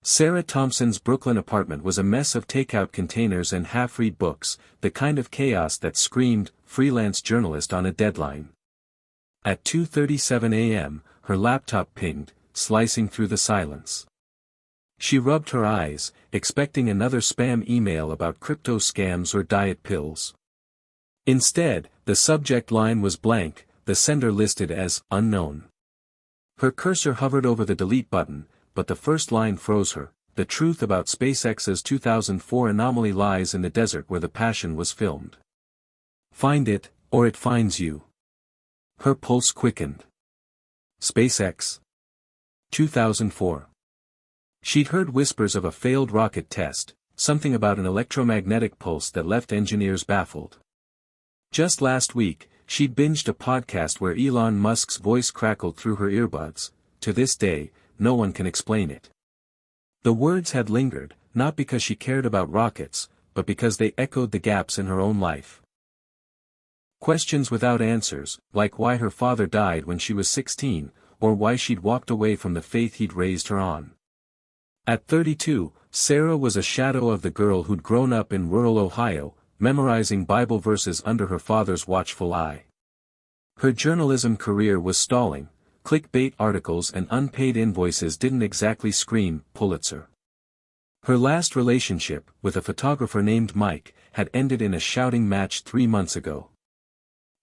Sarah Thompson's Brooklyn apartment was a mess of takeout containers and half-read books, the kind of chaos that screamed, freelance journalist on a deadline. At 2:37 a.m., her laptop pinged, slicing through the silence. She rubbed her eyes, expecting another spam email about crypto scams or diet pills. Instead, the subject line was blank, the sender listed as unknown. Her cursor hovered over the delete button, but the first line froze her. The truth about SpaceX's 2004 Anomaly lies in the desert where the Passion was filmed. Find it, or it finds you. Her pulse quickened. SpaceX. 2004. She'd heard whispers of a failed rocket test, something about an electromagnetic pulse that left engineers baffled. Just last week, she'd binged a podcast where Elon Musk's voice crackled through her earbuds. To this day, no one can explain it. The words had lingered, not because she cared about rockets, but because they echoed the gaps in her own life. Questions without answers, like why her father died when she was 16, or why she'd walked away from the faith he'd raised her on. At 32, Sarah was a shadow of the girl who'd grown up in rural Ohio, memorizing Bible verses under her father's watchful eye. Her journalism career was stalling. Clickbait articles and unpaid invoices didn't exactly scream Pulitzer. Her last relationship, with a photographer named Mike, had ended in a shouting match 3 months ago.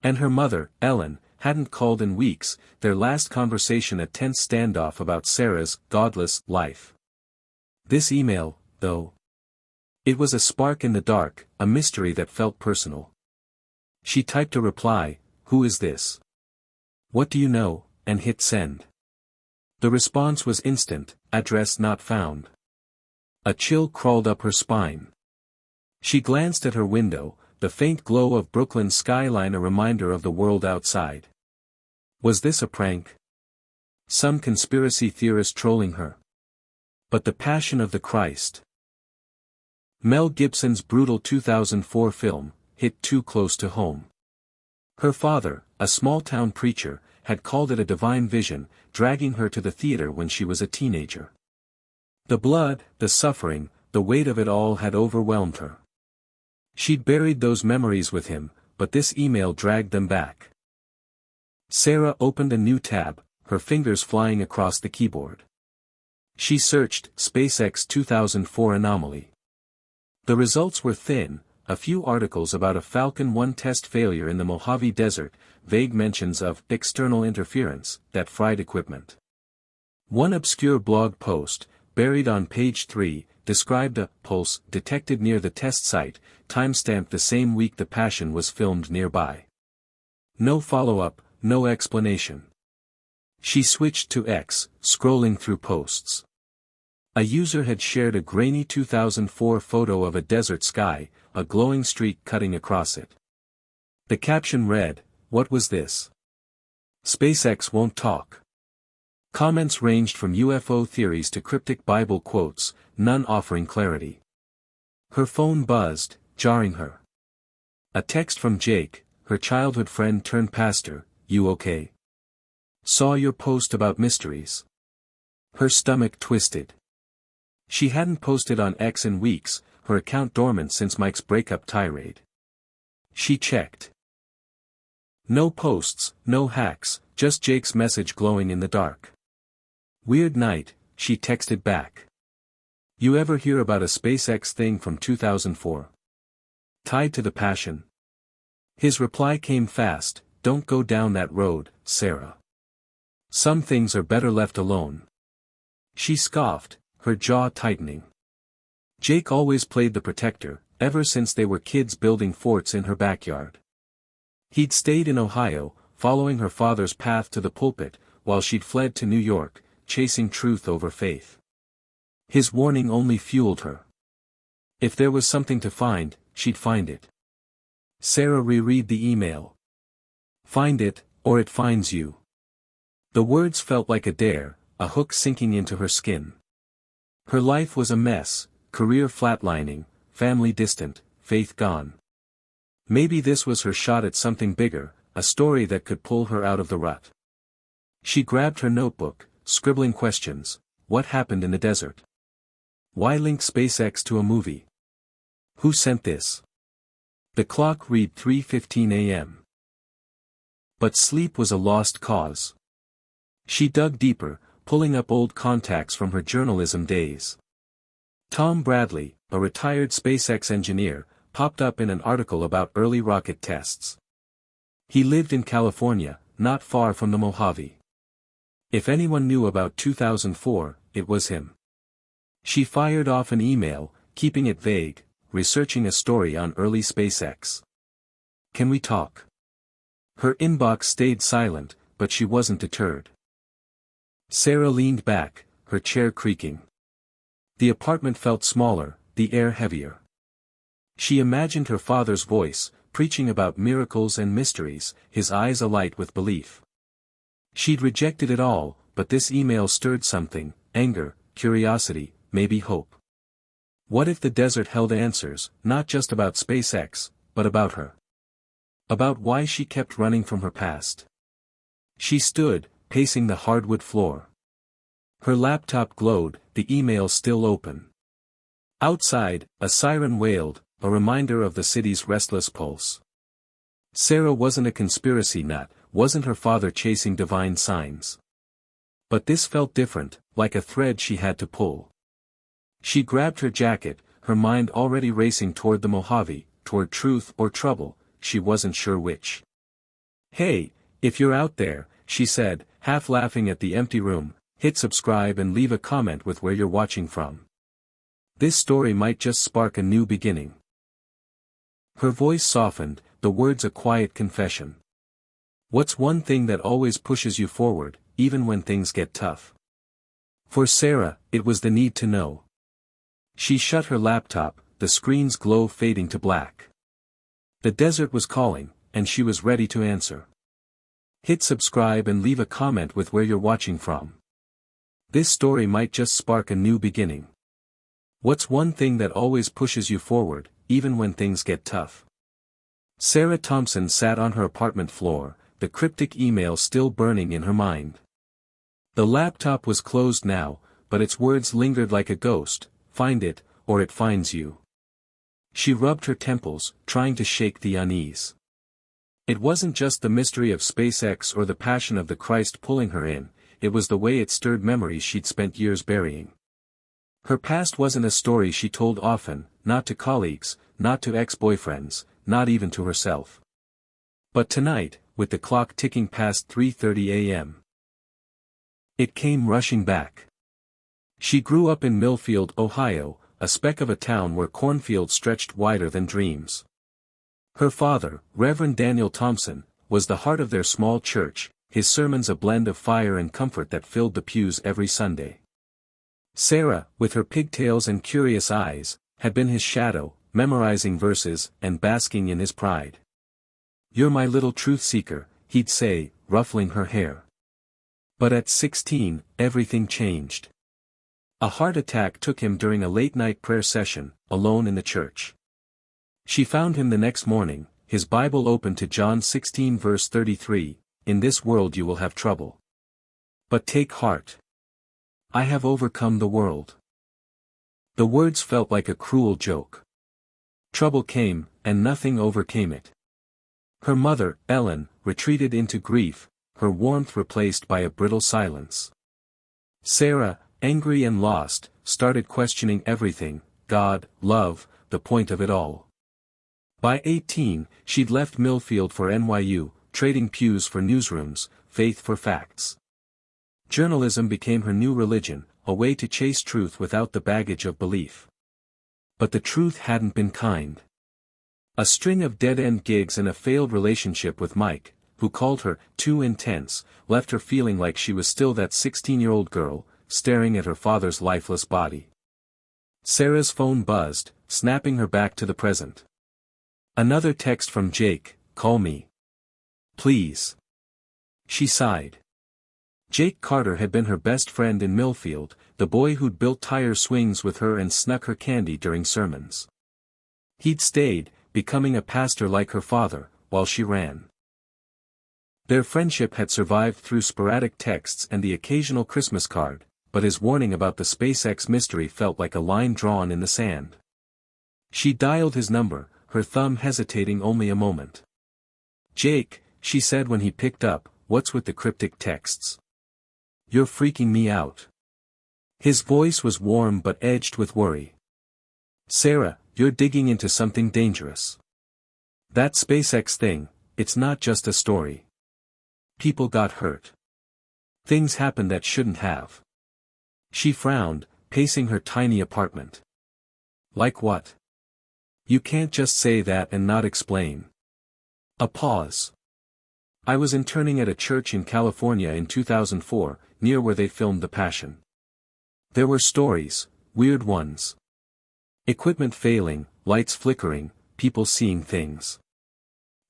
And her mother, Ellen, hadn't called in weeks, their last conversation a tense standoff about Sarah's godless life. This email, though. It was a spark in the dark, a mystery that felt personal. She typed a reply, "Who is this? What do you know?" and hit send. The response was instant, address not found. A chill crawled up her spine. She glanced at her window, the faint glow of Brooklyn's skyline a reminder of the world outside. Was this a prank? Some conspiracy theorist trolling her? But the Passion of the Christ. Mel Gibson's brutal 2004 film, hit too close to home. Her father, a small-town preacher, had called it a divine vision, dragging her to the theater when she was a teenager. The blood, the suffering, the weight of it all had overwhelmed her. She'd buried those memories with him, but this email dragged them back. Sarah opened a new tab, her fingers flying across the keyboard. She searched SpaceX 2004 Anomaly. The results were thin, a few articles about a Falcon 1 test failure in the Mojave Desert, vague mentions of external interference that fried equipment. One obscure blog post, buried on page 3, described a pulse detected near the test site, timestamped the same week the Passion was filmed nearby. No follow-up, no explanation. She switched to X, scrolling through posts. A user had shared a grainy 2004 photo of a desert sky, a glowing streak cutting across it. The caption read, "What was this? SpaceX won't talk." Comments ranged from UFO theories to cryptic Bible quotes, none offering clarity. Her phone buzzed, jarring her. A text from Jake, her childhood friend turned pastor, "You okay? Saw your post about mysteries." Her stomach twisted. She hadn't posted on X in weeks, her account dormant since Mike's breakup tirade. She checked. No posts, no hacks, just Jake's message glowing in the dark. "Weird night," she texted back. "You ever hear about a SpaceX thing from 2004? Tied to the Passion?" His reply came fast, "Don't go down that road, Sarah. Some things are better left alone." She scoffed, her jaw tightening. Jake always played the protector, ever since they were kids building forts in her backyard. He'd stayed in Ohio, following her father's path to the pulpit, while she'd fled to New York, chasing truth over faith. His warning only fueled her. If there was something to find, she'd find it. Sarah reread the email. "Find it, or it finds you." The words felt like a dare, a hook sinking into her skin. Her life was a mess, career flatlining, family distant, faith gone. Maybe this was her shot at something bigger, a story that could pull her out of the rut. She grabbed her notebook, scribbling questions. What happened in the desert? Why link SpaceX to a movie? Who sent this? The clock read 3:15 a.m. But sleep was a lost cause. She dug deeper, pulling up old contacts from her journalism days. Tom Bradley, a retired SpaceX engineer, popped up in an article about early rocket tests. He lived in California, not far from the Mojave. If anyone knew about 2004, it was him. She fired off an email, keeping it vague, researching a story on early SpaceX. Can we talk? Her inbox stayed silent, but she wasn't deterred. Sarah leaned back, her chair creaking. The apartment felt smaller, the air heavier. She imagined her father's voice, preaching about miracles and mysteries, his eyes alight with belief. She'd rejected it all, but this email stirred something: anger, curiosity, maybe hope. What if the desert held answers, not just about SpaceX, but about her? About why she kept running from her past. She stood, pacing the hardwood floor. Her laptop glowed, the email still open. Outside, a siren wailed, a reminder of the city's restless pulse. Sarah wasn't a conspiracy nut, wasn't her father chasing divine signs. But this felt different, like a thread she had to pull. She grabbed her jacket, her mind already racing toward the Mojave, toward truth or trouble, she wasn't sure which. Hey, if you're out there, she said, half laughing at the empty room, hit subscribe and leave a comment with where you're watching from. This story might just spark a new beginning. Her voice softened, the words a quiet confession. What's one thing that always pushes you forward, even when things get tough? For Sarah, it was the need to know. She shut her laptop, the screen's glow fading to black. The desert was calling, and she was ready to answer. Hit subscribe and leave a comment with where you're watching from. This story might just spark a new beginning. What's one thing that always pushes you forward, even when things get tough? Sarah Thompson sat on her apartment floor, the cryptic email still burning in her mind. The laptop was closed now, but its words lingered like a ghost: find it, or it finds you. She rubbed her temples, trying to shake the unease. It wasn't just the mystery of SpaceX or the passion of the Christ pulling her in, it was the way it stirred memories she'd spent years burying. Her past wasn't a story she told often, not to colleagues, not to ex-boyfriends, not even to herself. But tonight, with the clock ticking past 3:30 a.m., it came rushing back. She grew up in Millfield, Ohio, a speck of a town where cornfields stretched wider than dreams. Her father, Reverend Daniel Thompson, was the heart of their small church, his sermons a blend of fire and comfort that filled the pews every Sunday. Sarah, with her pigtails and curious eyes, had been his shadow, memorizing verses and basking in his pride. "You're my little truth seeker," he'd say, ruffling her hair. But at 16, everything changed. A heart attack took him during a late-night prayer session, alone in the church. She found him the next morning, his Bible open to John 16 verse 33, "In this world you will have trouble. But take heart. I have overcome the world." The words felt like a cruel joke. Trouble came, and nothing overcame it. Her mother, Ellen, retreated into grief, her warmth replaced by a brittle silence. Sarah, angry and lost, started questioning everything: God, love, the point of it all. By 18, she'd left Millfield for NYU, trading pews for newsrooms, faith for facts. Journalism became her new religion, a way to chase truth without the baggage of belief. But the truth hadn't been kind. A string of dead-end gigs and a failed relationship with Mike, who called her too intense, left her feeling like she was still that 16-year-old girl, staring at her father's lifeless body. Sarah's phone buzzed, snapping her back to the present. Another text from Jake: "Call me. Please." She sighed. Jake Carter had been her best friend in Millfield, the boy who'd built tire swings with her and snuck her candy during sermons. He'd stayed, becoming a pastor like her father, while she ran. Their friendship had survived through sporadic texts and the occasional Christmas card, but his warning about the SpaceX mystery felt like a line drawn in the sand. She dialed his number, her thumb hesitating only a moment. "Jake," she said when he picked up, "what's with the cryptic texts? You're freaking me out." His voice was warm but edged with worry. "Sarah, you're digging into something dangerous. That SpaceX thing, it's not just a story. People got hurt. Things happened that shouldn't have." She frowned, pacing her tiny apartment. "Like what? You can't just say that and not explain." A pause. "I was interning at a church in California in 2004, near where they filmed The Passion. There were stories, weird ones. Equipment failing, lights flickering, people seeing things.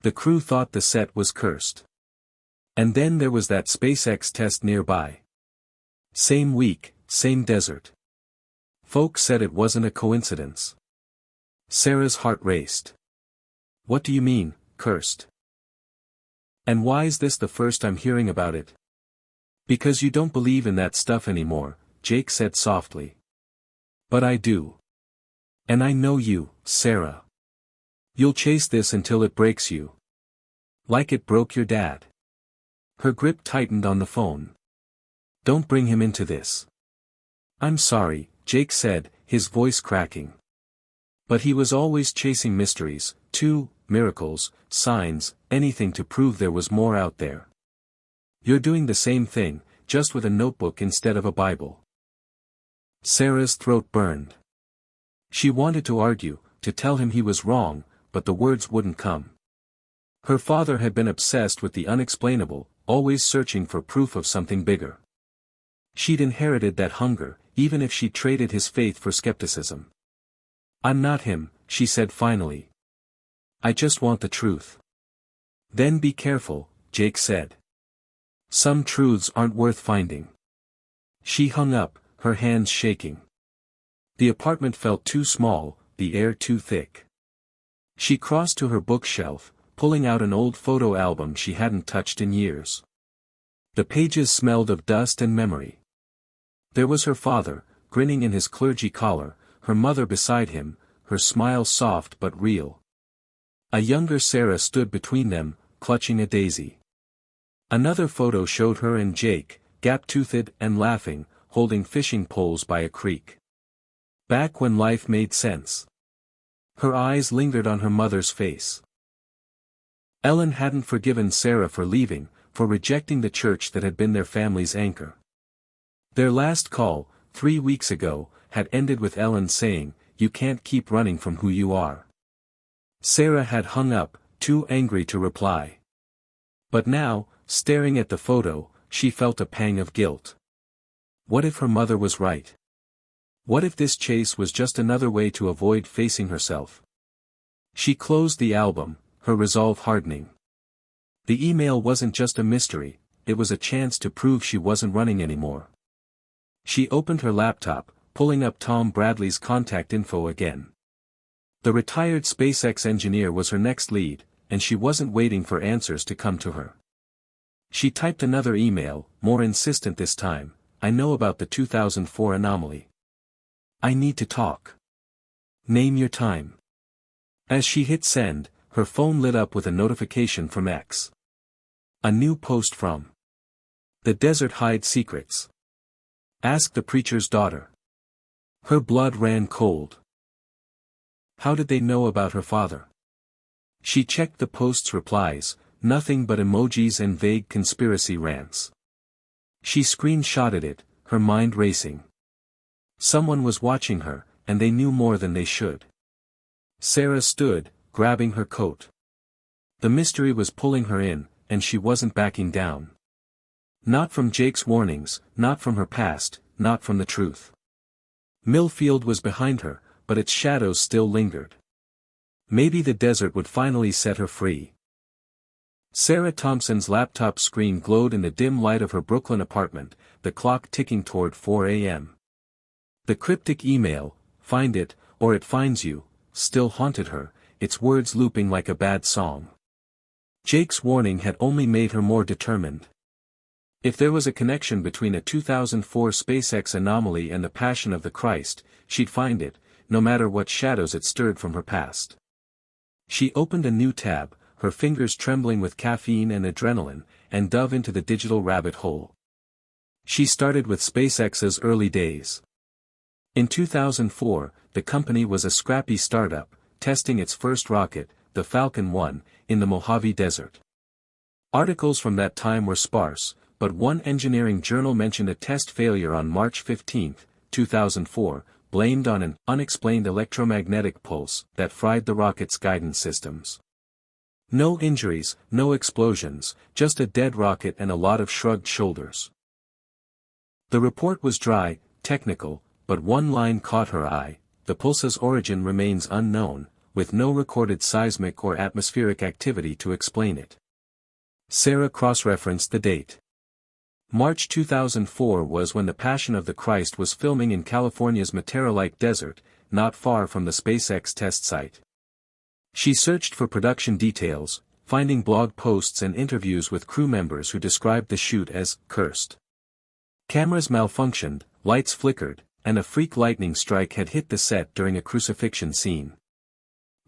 The crew thought the set was cursed. And then there was that SpaceX test nearby. Same week, same desert. Folks said it wasn't a coincidence." Sarah's heart raced. "What do you mean, cursed? And why's this the first I'm hearing about it?" "Because you don't believe in that stuff anymore," Jake said softly. "But I do. And I know you, Sarah. You'll chase this until it breaks you. Like it broke your dad." Her grip tightened on the phone. "Don't bring him into this." "I'm sorry," Jake said, his voice cracking. But he was always chasing mysteries, too, miracles, signs, anything to prove there was more out there. "You're doing the same thing, just with a notebook instead of a Bible." Sarah's throat burned. She wanted to argue, to tell him he was wrong, but the words wouldn't come. Her father had been obsessed with the unexplainable, always searching for proof of something bigger. She'd inherited that hunger, even if she traded his faith for skepticism. "I'm not him," she said finally. "I just want the truth." "Then be careful," Jake said. "Some truths aren't worth finding." She hung up, her hands shaking. The apartment felt too small, the air too thick. She crossed to her bookshelf, pulling out an old photo album she hadn't touched in years. The pages smelled of dust and memory. There was her father, grinning in his clergy collar, her mother beside him, her smile soft but real. A younger Sarah stood between them, clutching a daisy. Another photo showed her and Jake, gap-toothed and laughing, holding fishing poles by a creek. Back when life made sense. Her eyes lingered on her mother's face. Ellen hadn't forgiven Sarah for leaving, for rejecting the church that had been their family's anchor. Their last call, 3 weeks ago, had ended with Ellen saying, "You can't keep running from who you are." Sarah had hung up, too angry to reply. But now, staring at the photo, she felt a pang of guilt. What if her mother was right? What if this chase was just another way to avoid facing herself? She closed the album, her resolve hardening. The email wasn't just a mystery, it was a chance to prove she wasn't running anymore. She opened her laptop, pulling up Tom Bradley's contact info again. The retired SpaceX engineer was her next lead, and she wasn't waiting for answers to come to her. She typed another email, more insistent this time, "I know about the 2004 anomaly. I need to talk. Name your time." As she hit send, her phone lit up with a notification from X. A new post from "The Desert Hides Secrets. Ask the Preacher's Daughter." Her blood ran cold. How did they know about her father? She checked the post's replies, nothing but emojis and vague conspiracy rants. She screenshotted it, her mind racing. Someone was watching her, and they knew more than they should. Sarah stood, grabbing her coat. The mystery was pulling her in, and she wasn't backing down. Not from Jake's warnings, not from her past, not from the truth. Millfield was behind her, but its shadows still lingered. Maybe the desert would finally set her free. Sarah Thompson's laptop screen glowed in the dim light of her Brooklyn apartment, the clock ticking toward 4 a.m. The cryptic email, "Find it, or it finds you," still haunted her, its words looping like a bad song. Jake's warning had only made her more determined. If there was a connection between a 2004 SpaceX Anomaly and the Passion of the Christ, she'd find it, no matter what shadows it stirred from her past. She opened a new tab, her fingers trembling with caffeine and adrenaline, and dove into the digital rabbit hole. She started with SpaceX's early days. In 2004, the company was a scrappy startup, testing its first rocket, the Falcon 1, in the Mojave Desert. Articles from that time were sparse, but one engineering journal mentioned a test failure on March 15, 2004, blamed on an unexplained electromagnetic pulse that fried the rocket's guidance systems. No injuries, no explosions, just a dead rocket and a lot of shrugged shoulders. The report was dry, technical, but one line caught her eye: the pulse's origin remains unknown, with no recorded seismic or atmospheric activity to explain it. Sarah cross-referenced the date. March 2004 was when the Passion of the Christ was filming in California's Matera-like desert, not far from the SpaceX test site. She searched for production details, finding blog posts and interviews with crew members who described the shoot as cursed. Cameras malfunctioned, lights flickered, and a freak lightning strike had hit the set during a crucifixion scene.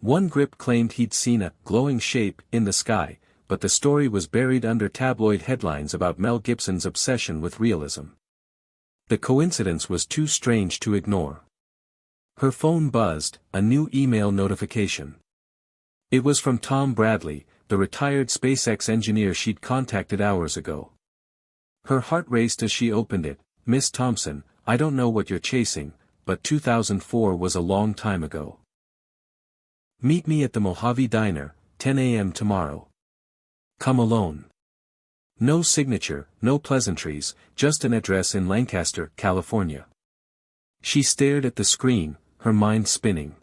One grip claimed he'd seen a glowing shape in the sky, but the story was buried under tabloid headlines about Mel Gibson's obsession with realism. The coincidence was too strange to ignore. Her phone buzzed, a new email notification. It was from Tom Bradley, the retired SpaceX engineer she'd contacted hours ago. Her heart raced as she opened it. "Miss Thompson, I don't know what you're chasing, but 2004 was a long time ago. Meet me at the Mojave Diner, 10 a.m. tomorrow. Come alone. No signature, no pleasantries, just an address in Lancaster, California." She stared at the screen, her mind spinning.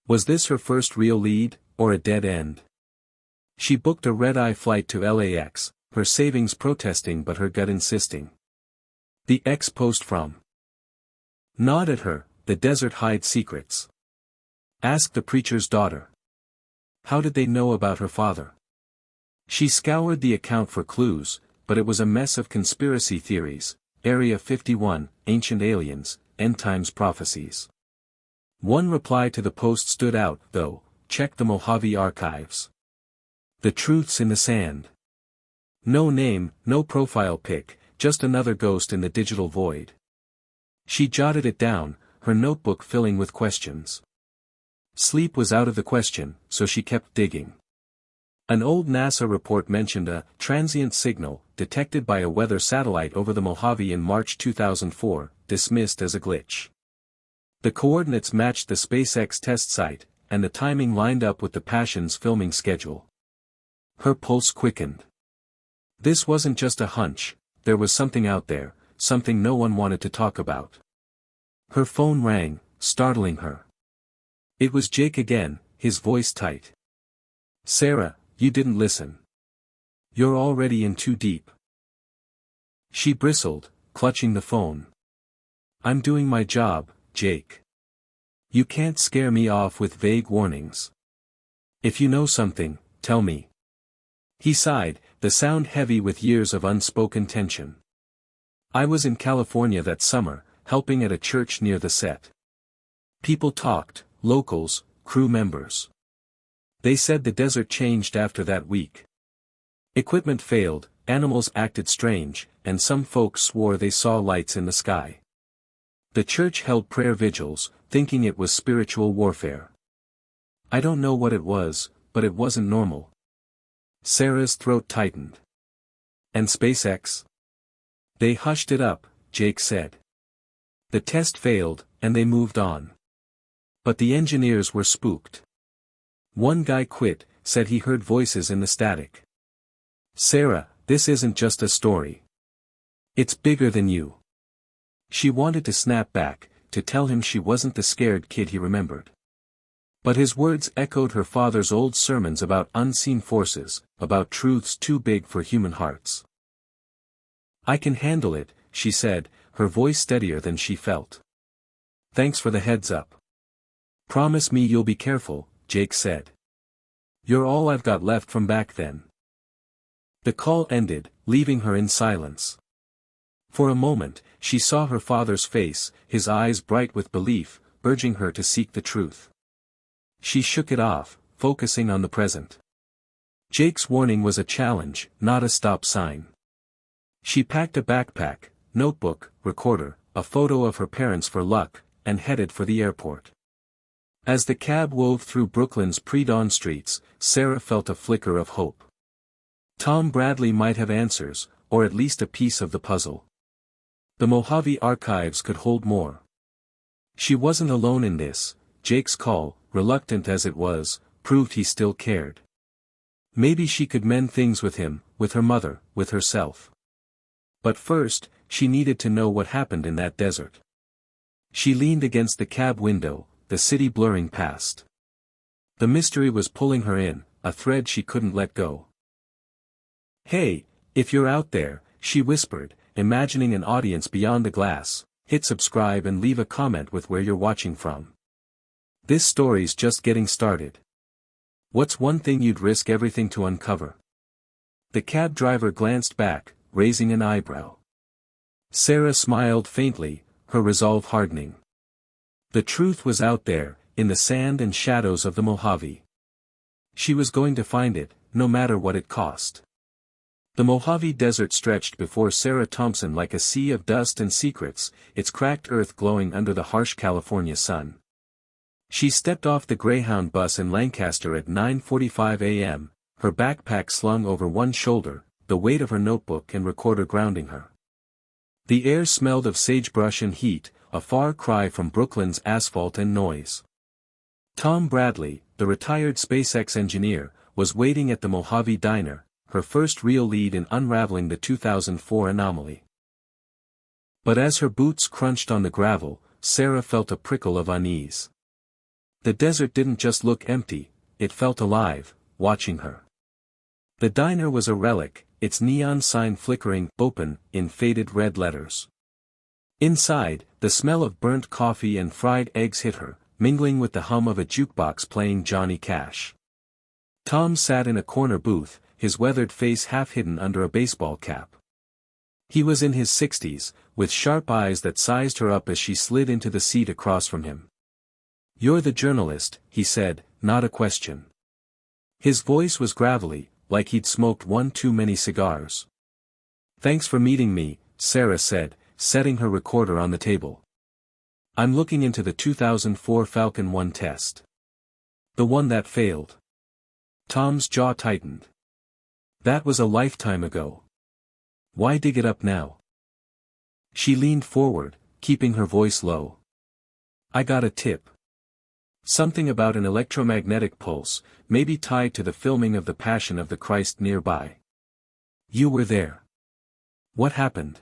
Was this her first real lead, or a dead end? She booked a red-eye flight to LAX, her savings protesting but her gut insisting. The ex-post from "Nod at her, the desert hides secrets. Ask the preacher's daughter. How did they know about her father?" She scoured the account for clues, but it was a mess of conspiracy theories: Area 51, ancient aliens, end times prophecies. One reply to the post stood out, though: "Check the Mojave archives. The truth's in the sand." No name, no profile pic, just another ghost in the digital void. She jotted it down, her notebook filling with questions. Sleep was out of the question, so she kept digging. An old NASA report mentioned a transient signal detected by a weather satellite over the Mojave in March 2004, dismissed as a glitch. The coordinates matched the SpaceX test site, and the timing lined up with the Passion's filming schedule. Her pulse quickened. This wasn't just a hunch, there was something out there, something no one wanted to talk about. Her phone rang, startling her. It was Jake again, his voice tight. "Sarah, you didn't listen. You're already in too deep." She bristled, clutching the phone. "I'm doing my job, Jake. You can't scare me off with vague warnings. If you know something, tell me." He sighed, the sound heavy with years of unspoken tension. "I was in California that summer, helping at a church near the set. People talked, locals, crew members. They said the desert changed after that week. Equipment failed, animals acted strange, and some folks swore they saw lights in the sky. The church held prayer vigils, thinking it was spiritual warfare. I don't know what it was, but it wasn't normal." Sarah's throat tightened. "And SpaceX? They hushed it up," Jake said. "The test failed, and they moved on. But the engineers were spooked. One guy quit, said he heard voices in the static." "Sarah, this isn't just a story. It's bigger than you." She wanted to snap back, to tell him she wasn't the scared kid he remembered. But his words echoed her father's old sermons about unseen forces, about truths too big for human hearts. "I can handle it," she said, her voice steadier than she felt. "Thanks for the heads up." "Promise me you'll be careful," Jake said. "You're all I've got left from back then." The call ended, leaving her in silence. For a moment, she saw her father's face, his eyes bright with belief, urging her to seek the truth. She shook it off, focusing on the present. Jake's warning was a challenge, not a stop sign. She packed a backpack, notebook, recorder, a photo of her parents for luck, and headed for the airport. As the cab wove through Brooklyn's pre-dawn streets, Sarah felt a flicker of hope. Tom Bradley might have answers, or at least a piece of the puzzle. The Mojave archives could hold more. She wasn't alone in this. Jake's call, reluctant as it was, proved he still cared. Maybe she could mend things with him, with her mother, with herself. But first, she needed to know what happened in that desert. She leaned against the cab window, the city blurring past. The mystery was pulling her in, a thread she couldn't let go. "Hey, if you're out there," she whispered, imagining an audience beyond the glass, "hit subscribe and leave a comment with where you're watching from. This story's just getting started. What's one thing you'd risk everything to uncover?" The cab driver glanced back, raising an eyebrow. Sarah smiled faintly, her resolve hardening. The truth was out there, in the sand and shadows of the Mojave. She was going to find it, no matter what it cost. The Mojave Desert stretched before Sarah Thompson like a sea of dust and secrets, its cracked earth glowing under the harsh California sun. She stepped off the Greyhound bus in Lancaster at 9:45 a.m., her backpack slung over one shoulder, the weight of her notebook and recorder grounding her. The air smelled of sagebrush and heat, a far cry from Brooklyn's asphalt and noise. Tom Bradley, the retired SpaceX engineer, was waiting at the Mojave Diner, her first real lead in unraveling the 2004 anomaly. But as her boots crunched on the gravel, Sarah felt a prickle of unease. The desert didn't just look empty, it felt alive, watching her. The diner was a relic, its neon sign flickering "open" in faded red letters. Inside, the smell of burnt coffee and fried eggs hit her, mingling with the hum of a jukebox playing Johnny Cash. Tom sat in a corner booth, his weathered face half hidden under a baseball cap. He was in his 60s, with sharp eyes that sized her up as she slid into the seat across from him. "You're the journalist," he said, not a question. His voice was gravelly, like he'd smoked one too many cigars. "Thanks for meeting me," Sarah said, setting her recorder on the table. "I'm looking into the 2004 Falcon 1 test. The one that failed." Tom's jaw tightened. That was a lifetime ago. Why dig it up now? She leaned forward, keeping her voice low. "I got a tip. Something about an electromagnetic pulse, maybe tied to the filming of the Passion of the Christ nearby. You were there. What happened?"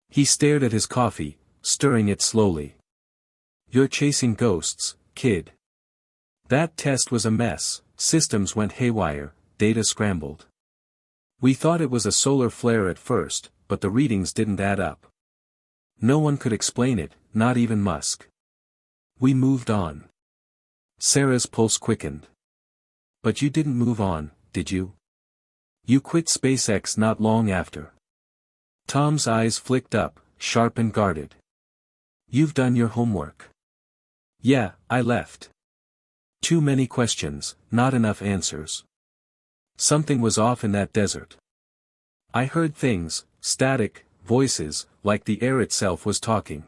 He stared at his coffee, stirring it slowly. "You're chasing ghosts, kid. That test was a mess, systems went haywire, data scrambled. We thought it was a solar flare at first, but the readings didn't add up. No one could explain it, not even Musk. We moved on." Sarah's pulse quickened. "But you didn't move on, did you? You quit SpaceX not long after." Tom's eyes flicked up, sharp and guarded. "You've done your homework." "Yeah, I left. Too many questions, not enough answers. Something was off in that desert. I heard things, static, voices, like the air itself was talking.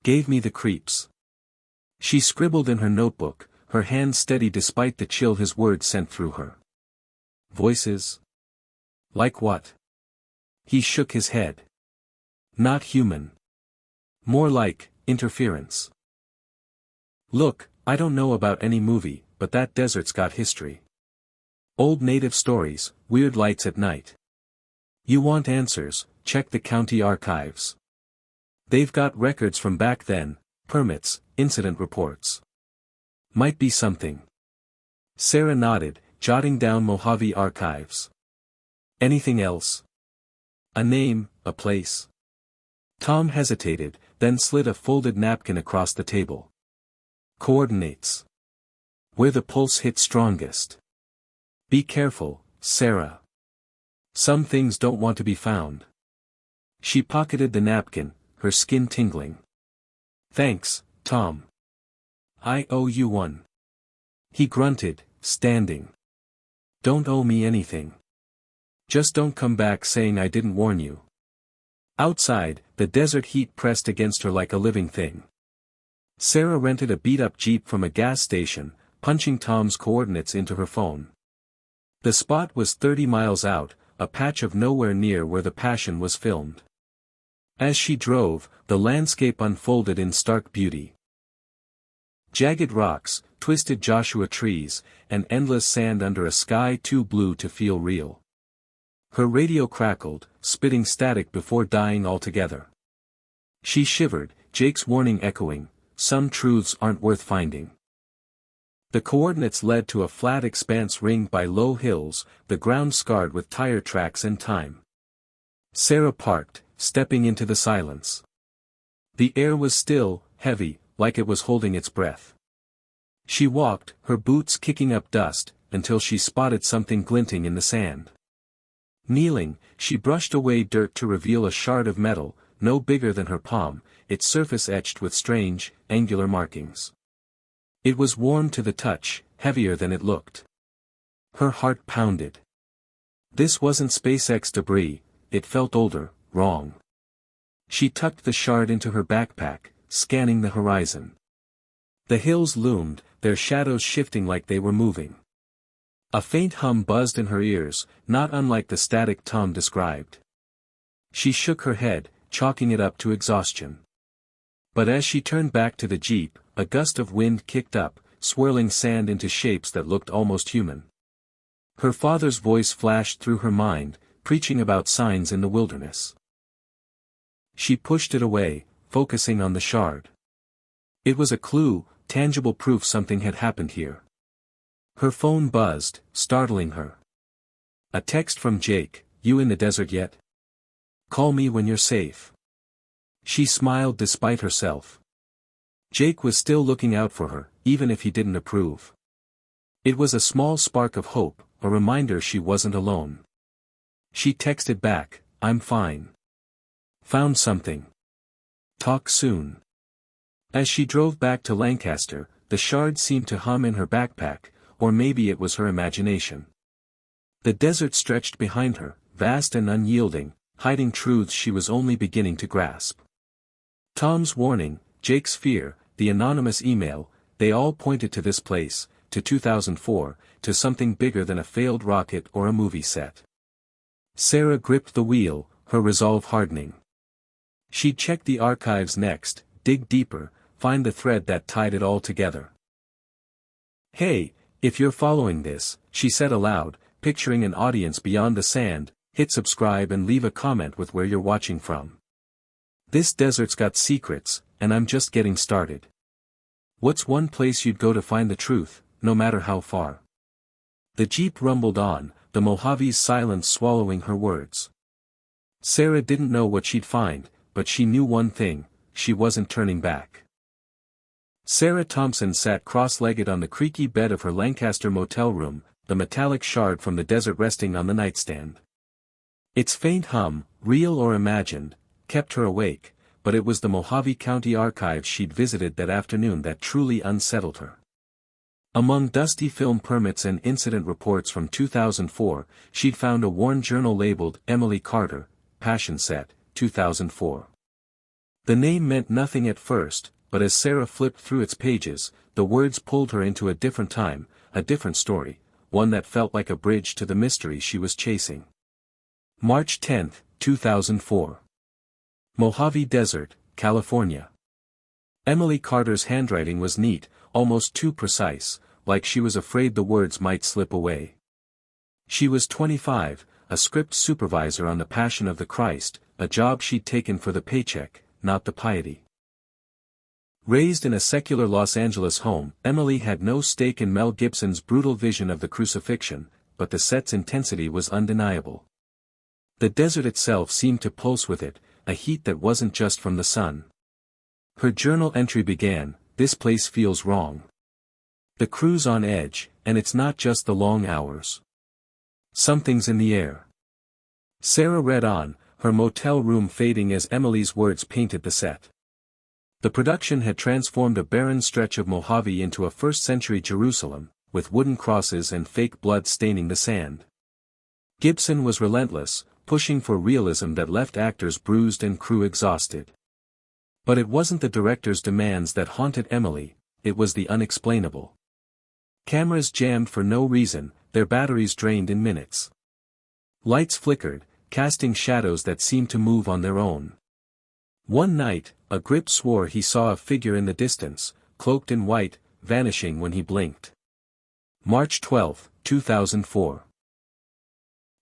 Gave me the creeps." She scribbled in her notebook, her hand steady despite the chill his words sent through her. "Voices? Like what?" He shook his head. "Not human. More like interference. Look, I don't know about any movie, but that desert's got history. Old native stories, weird lights at night. You want answers, check the county archives. They've got records from back then, permits, incident reports. Might be something." Sarah nodded, jotting down Mojave archives. "Anything else? A name, a place?" Tom hesitated, then slid a folded napkin across the table. "Coordinates. Where the pulse hit strongest. Be careful, Sarah. Some things don't want to be found. She pocketed the napkin, her skin tingling. Thanks, Tom. I owe you one. He grunted, standing. Don't owe me anything. Just don't come back saying I didn't warn you. Outside, the desert heat pressed against her like a living thing. Sarah rented a beat-up Jeep from a gas station, punching Tom's coordinates into her phone. The spot was 30 miles out, a patch of nowhere near where The Passion was filmed. As she drove, the landscape unfolded in stark beauty. Jagged rocks, twisted Joshua trees, and endless sand under a sky too blue to feel real. Her radio crackled, spitting static before dying altogether. She shivered, Jake's warning echoing, "Some truths aren't worth finding." The coordinates led to a flat expanse ringed by low hills, the ground scarred with tire tracks and time. Sarah parked, stepping into the silence. The air was still, heavy, like it was holding its breath. She walked, her boots kicking up dust, until she spotted something glinting in the sand. Kneeling, she brushed away dirt to reveal a shard of metal, no bigger than her palm, its surface etched with strange, angular markings. It was warm to the touch, heavier than it looked. Her heart pounded. This wasn't SpaceX debris, it felt older, wrong. She tucked the shard into her backpack, scanning the horizon. The hills loomed, their shadows shifting like they were moving. A faint hum buzzed in her ears, not unlike the static Tom described. She shook her head, chalking it up to exhaustion. But as she turned back to the Jeep, a gust of wind kicked up, swirling sand into shapes that looked almost human. Her father's voice flashed through her mind, preaching about signs in the wilderness. She pushed it away, focusing on the shard. It was a clue, tangible proof something had happened here. Her phone buzzed, startling her. A text from Jake, "You in the desert yet? Call me when you're safe." She smiled despite herself. Jake was still looking out for her, even if he didn't approve. It was a small spark of hope, a reminder she wasn't alone. She texted back, "I'm fine. Found something. Talk soon." As she drove back to Lancaster, the shard seemed to hum in her backpack, or maybe it was her imagination. The desert stretched behind her, vast and unyielding, hiding truths she was only beginning to grasp. Tom's warning, Jake's fear, the anonymous email, they all pointed to this place, to 2004, to something bigger than a failed rocket or a movie set. Sarah gripped the wheel, her resolve hardening. She'd check the archives next, dig deeper, find the thread that tied it all together. "Hey, if you're following this," she said aloud, picturing an audience beyond the sand, "hit subscribe and leave a comment with where you're watching from. This desert's got secrets, and I'm just getting started. What's one place you'd go to find the truth, no matter how far?" The Jeep rumbled on, the Mojave's silence swallowing her words. Sarah didn't know what she'd find, but she knew one thing, she wasn't turning back. Sarah Thompson sat cross-legged on the creaky bed of her Lancaster motel room, the metallic shard from the desert resting on the nightstand. Its faint hum, real or imagined, kept her awake, but it was the Mojave County archives she'd visited that afternoon that truly unsettled her. Among dusty film permits and incident reports from 2004, she'd found a worn journal labeled Emily Carter, Passion Set, 2004. The name meant nothing at first, but as Sarah flipped through its pages, the words pulled her into a different time, a different story, one that felt like a bridge to the mystery she was chasing. March 10, 2004. Mojave Desert, California. Emily Carter's handwriting was neat, almost too precise, like she was afraid the words might slip away. She was 25, a script supervisor on The Passion of the Christ, a job she'd taken for the paycheck, not the piety. Raised in a secular Los Angeles home, Emily had no stake in Mel Gibson's brutal vision of the crucifixion, but the set's intensity was undeniable. The desert itself seemed to pulse with it, a heat that wasn't just from the sun. Her journal entry began, "This place feels wrong. The crew's on edge, and it's not just the long hours. Something's in the air." Sarah read on, her motel room fading as Emily's words painted the set. The production had transformed a barren stretch of Mojave into a first-century Jerusalem, with wooden crosses and fake blood staining the sand. Gibson was relentless, pushing for realism that left actors bruised and crew exhausted. But it wasn't the director's demands that haunted Emily, it was the unexplainable. Cameras jammed for no reason, their batteries drained in minutes. Lights flickered, casting shadows that seemed to move on their own. One night, a grip swore he saw a figure in the distance, cloaked in white, vanishing when he blinked. March 12, 2004.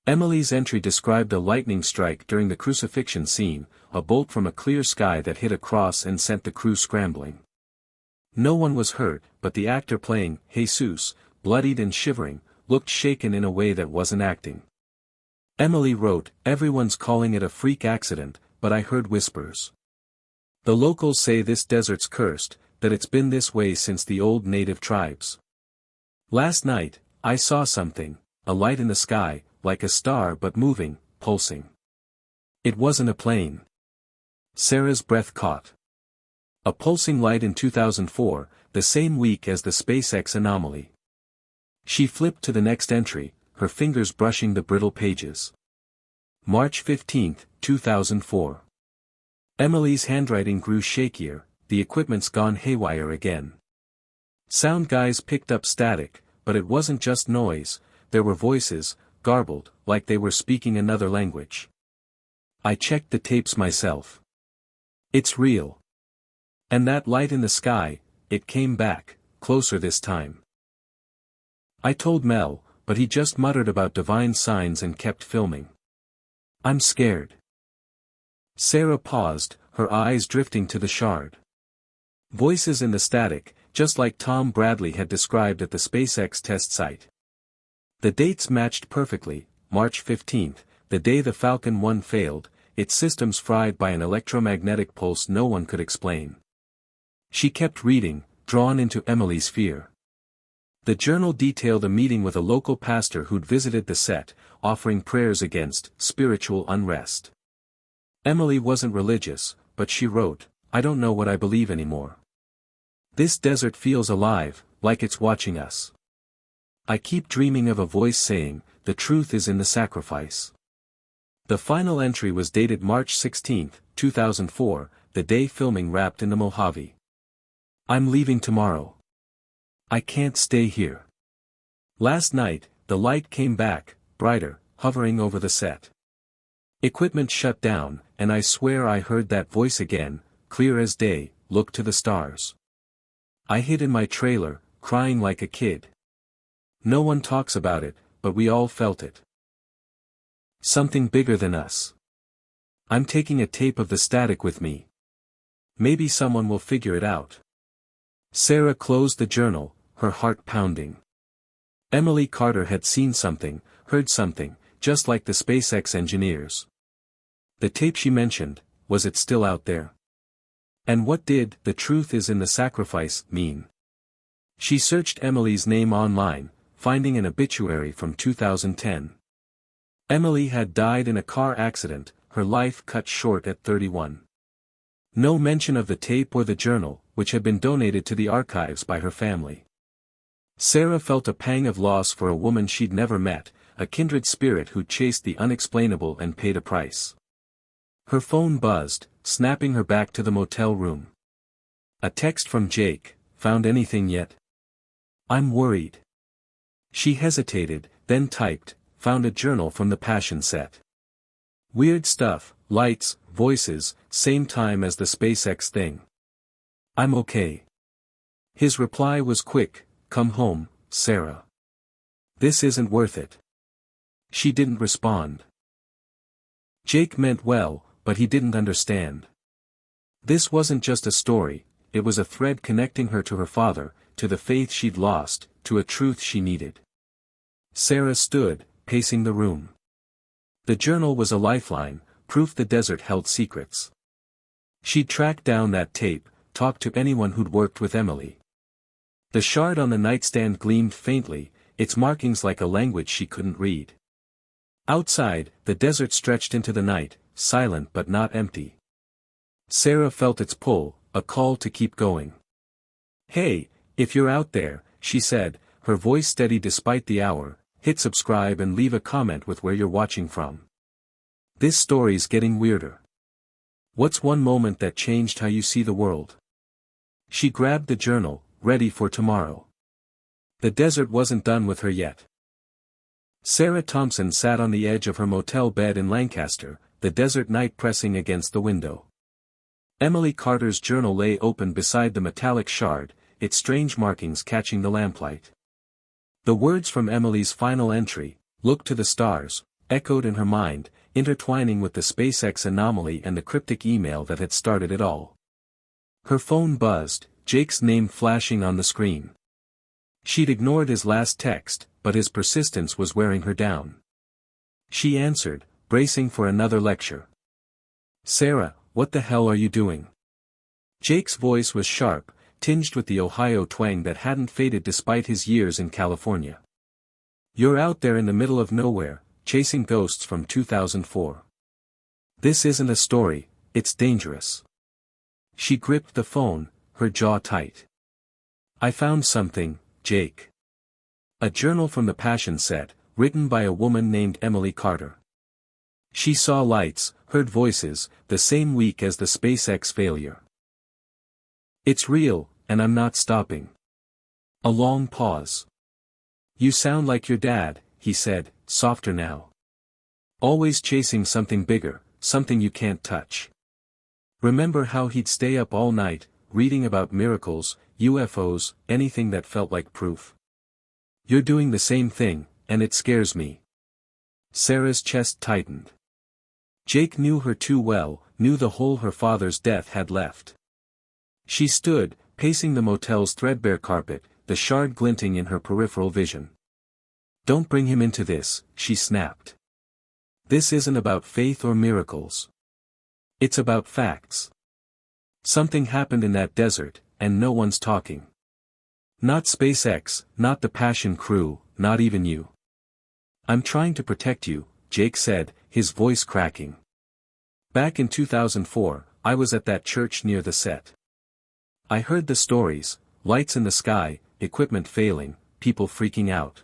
Emily's entry described a lightning strike during the crucifixion scene, a bolt from a clear sky that hit a cross and sent the crew scrambling. No one was hurt, but the actor playing Jesus, bloodied and shivering, looked shaken in a way that wasn't acting. Emily wrote, "Everyone's calling it a freak accident, but I heard whispers. The locals say this desert's cursed, that it's been this way since the old native tribes. Last night, I saw something, a light in the sky, like a star but moving, pulsing. It wasn't a plane." Sarah's breath caught. A pulsing light in 2004, the same week as the SpaceX Anomaly. She flipped to the next entry, her fingers brushing the brittle pages. March 15, 2004. Emily's handwriting grew shakier, the equipment's gone haywire again. Sound guys picked up static, but it wasn't just noise, there were voices, garbled, like they were speaking another language. I checked the tapes myself. It's real. And that light in the sky, it came back, closer this time. I told Mel, but he just muttered about divine signs and kept filming. I'm scared. Sarah paused, her eyes drifting to the shard. Voices in the static, just like Tom Bradley had described at the SpaceX test site. The dates matched perfectly, March 15, the day the Falcon 1 failed, its systems fried by an electromagnetic pulse no one could explain. She kept reading, drawn into Emily's fear. The journal detailed a meeting with a local pastor who'd visited the set, offering prayers against spiritual unrest. Emily wasn't religious, but she wrote, "I don't know what I believe anymore. This desert feels alive, like it's watching us. I keep dreaming of a voice saying, the truth is in the sacrifice." The final entry was dated March 16, 2004, the day filming wrapped in the Mojave. I'm leaving tomorrow. I can't stay here. Last night, the light came back, brighter, hovering over the set. Equipment shut down, and I swear I heard that voice again, clear as day, "Look to the stars." I hid in my trailer, crying like a kid. No one talks about it, but we all felt it. Something bigger than us. I'm taking a tape of the static with me. Maybe someone will figure it out. Sarah closed the journal, her heart pounding. Emily Carter had seen something, heard something, just like the SpaceX engineers. The tape she mentioned, was it still out there? And what did "the truth is in the sacrifice" mean? She searched Emily's name online, finding an obituary from 2010. Emily had died in a car accident, her life cut short at 31. No mention of the tape or the journal, which had been donated to the archives by her family. Sarah felt a pang of loss for a woman she'd never met, a kindred spirit who chased the unexplainable and paid a price. Her phone buzzed, snapping her back to the motel room. A text from Jake, "Found anything yet? I'm worried." She hesitated, then typed, "Found a journal from the Passion set. Weird stuff, lights, voices, same time as the SpaceX thing. I'm okay." His reply was quick, "Come home, Sarah. This isn't worth it." She didn't respond. Jake meant well, but he didn't understand. This wasn't just a story, it was a thread connecting her to her father, to the faith she'd lost, to a truth she needed. Sarah stood, pacing the room. The journal was a lifeline, proof the desert held secrets. She'd tracked down that tape, talked to anyone who'd worked with Emily. The shard on the nightstand gleamed faintly, its markings like a language she couldn't read. Outside, the desert stretched into the night, silent but not empty. Sarah felt its pull, a call to keep going. "Hey, if you're out there," she said, her voice steady despite the hour, "hit subscribe and leave a comment with where you're watching from. This story's getting weirder. What's one moment that changed how you see the world?" She grabbed the journal, ready for tomorrow. The desert wasn't done with her yet. Sarah Thompson sat on the edge of her motel bed in Lancaster, the desert night pressing against the window. Emily Carter's journal lay open beside the metallic shard, its strange markings catching the lamplight. The words from Emily's final entry, "Look to the stars," echoed in her mind, intertwining with the SpaceX Anomaly and the cryptic email that had started it all. Her phone buzzed, Jake's name flashing on the screen. She'd ignored his last text, but his persistence was wearing her down. She answered, bracing for another lecture. "Sarah, what the hell are you doing?" Jake's voice was sharp, tinged with the Ohio twang that hadn't faded despite his years in California. "You're out there in the middle of nowhere, chasing ghosts from 2004. This isn't a story, it's dangerous." She gripped the phone, her jaw tight. "I found something, Jake." A journal from the Passion set, written by a woman named Emily Carter. She saw lights, heard voices, the same week as the SpaceX failure. "It's real, and I'm not stopping." A long pause. "You sound like your dad," he said, softer now. "Always chasing something bigger, something you can't touch. Remember how he'd stay up all night, reading about miracles, UFOs, anything that felt like proof? You're doing the same thing, and it scares me." Sarah's chest tightened. Jake knew her too well, knew the hole her father's death had left. She stood, pacing the motel's threadbare carpet, the shard glinting in her peripheral vision. "Don't bring him into this," she snapped. "This isn't about faith or miracles. It's about facts. Something happened in that desert, and no one's talking. Not SpaceX, not the Passion crew, not even you." "I'm trying to protect you," Jake said, his voice cracking. "Back in 2004, I was at that church near the set. I heard the stories, lights in the sky, equipment failing, people freaking out.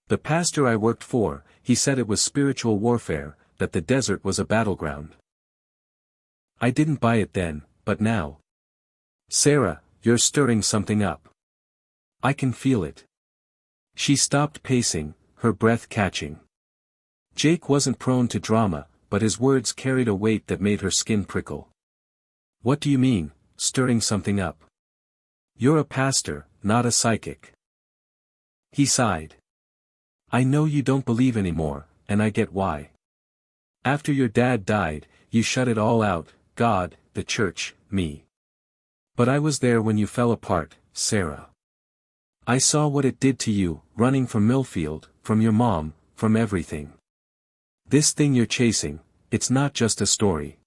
The pastor I worked for, he said it was spiritual warfare, that the desert was a battleground. I didn't buy it then, but now. Sarah, you're stirring something up. I can feel it." She stopped pacing, her breath catching. Jake wasn't prone to drama, but his words carried a weight that made her skin prickle. "What do you mean, stirring something up? You're a pastor, not a psychic." He sighed. "I know you don't believe anymore, and I get why. After your dad died, you shut it all out, God, the church, me. But I was there when you fell apart, Sarah. I saw what it did to you, running from Millfield, from your mom, from everything. This thing you're chasing, it's not just a story.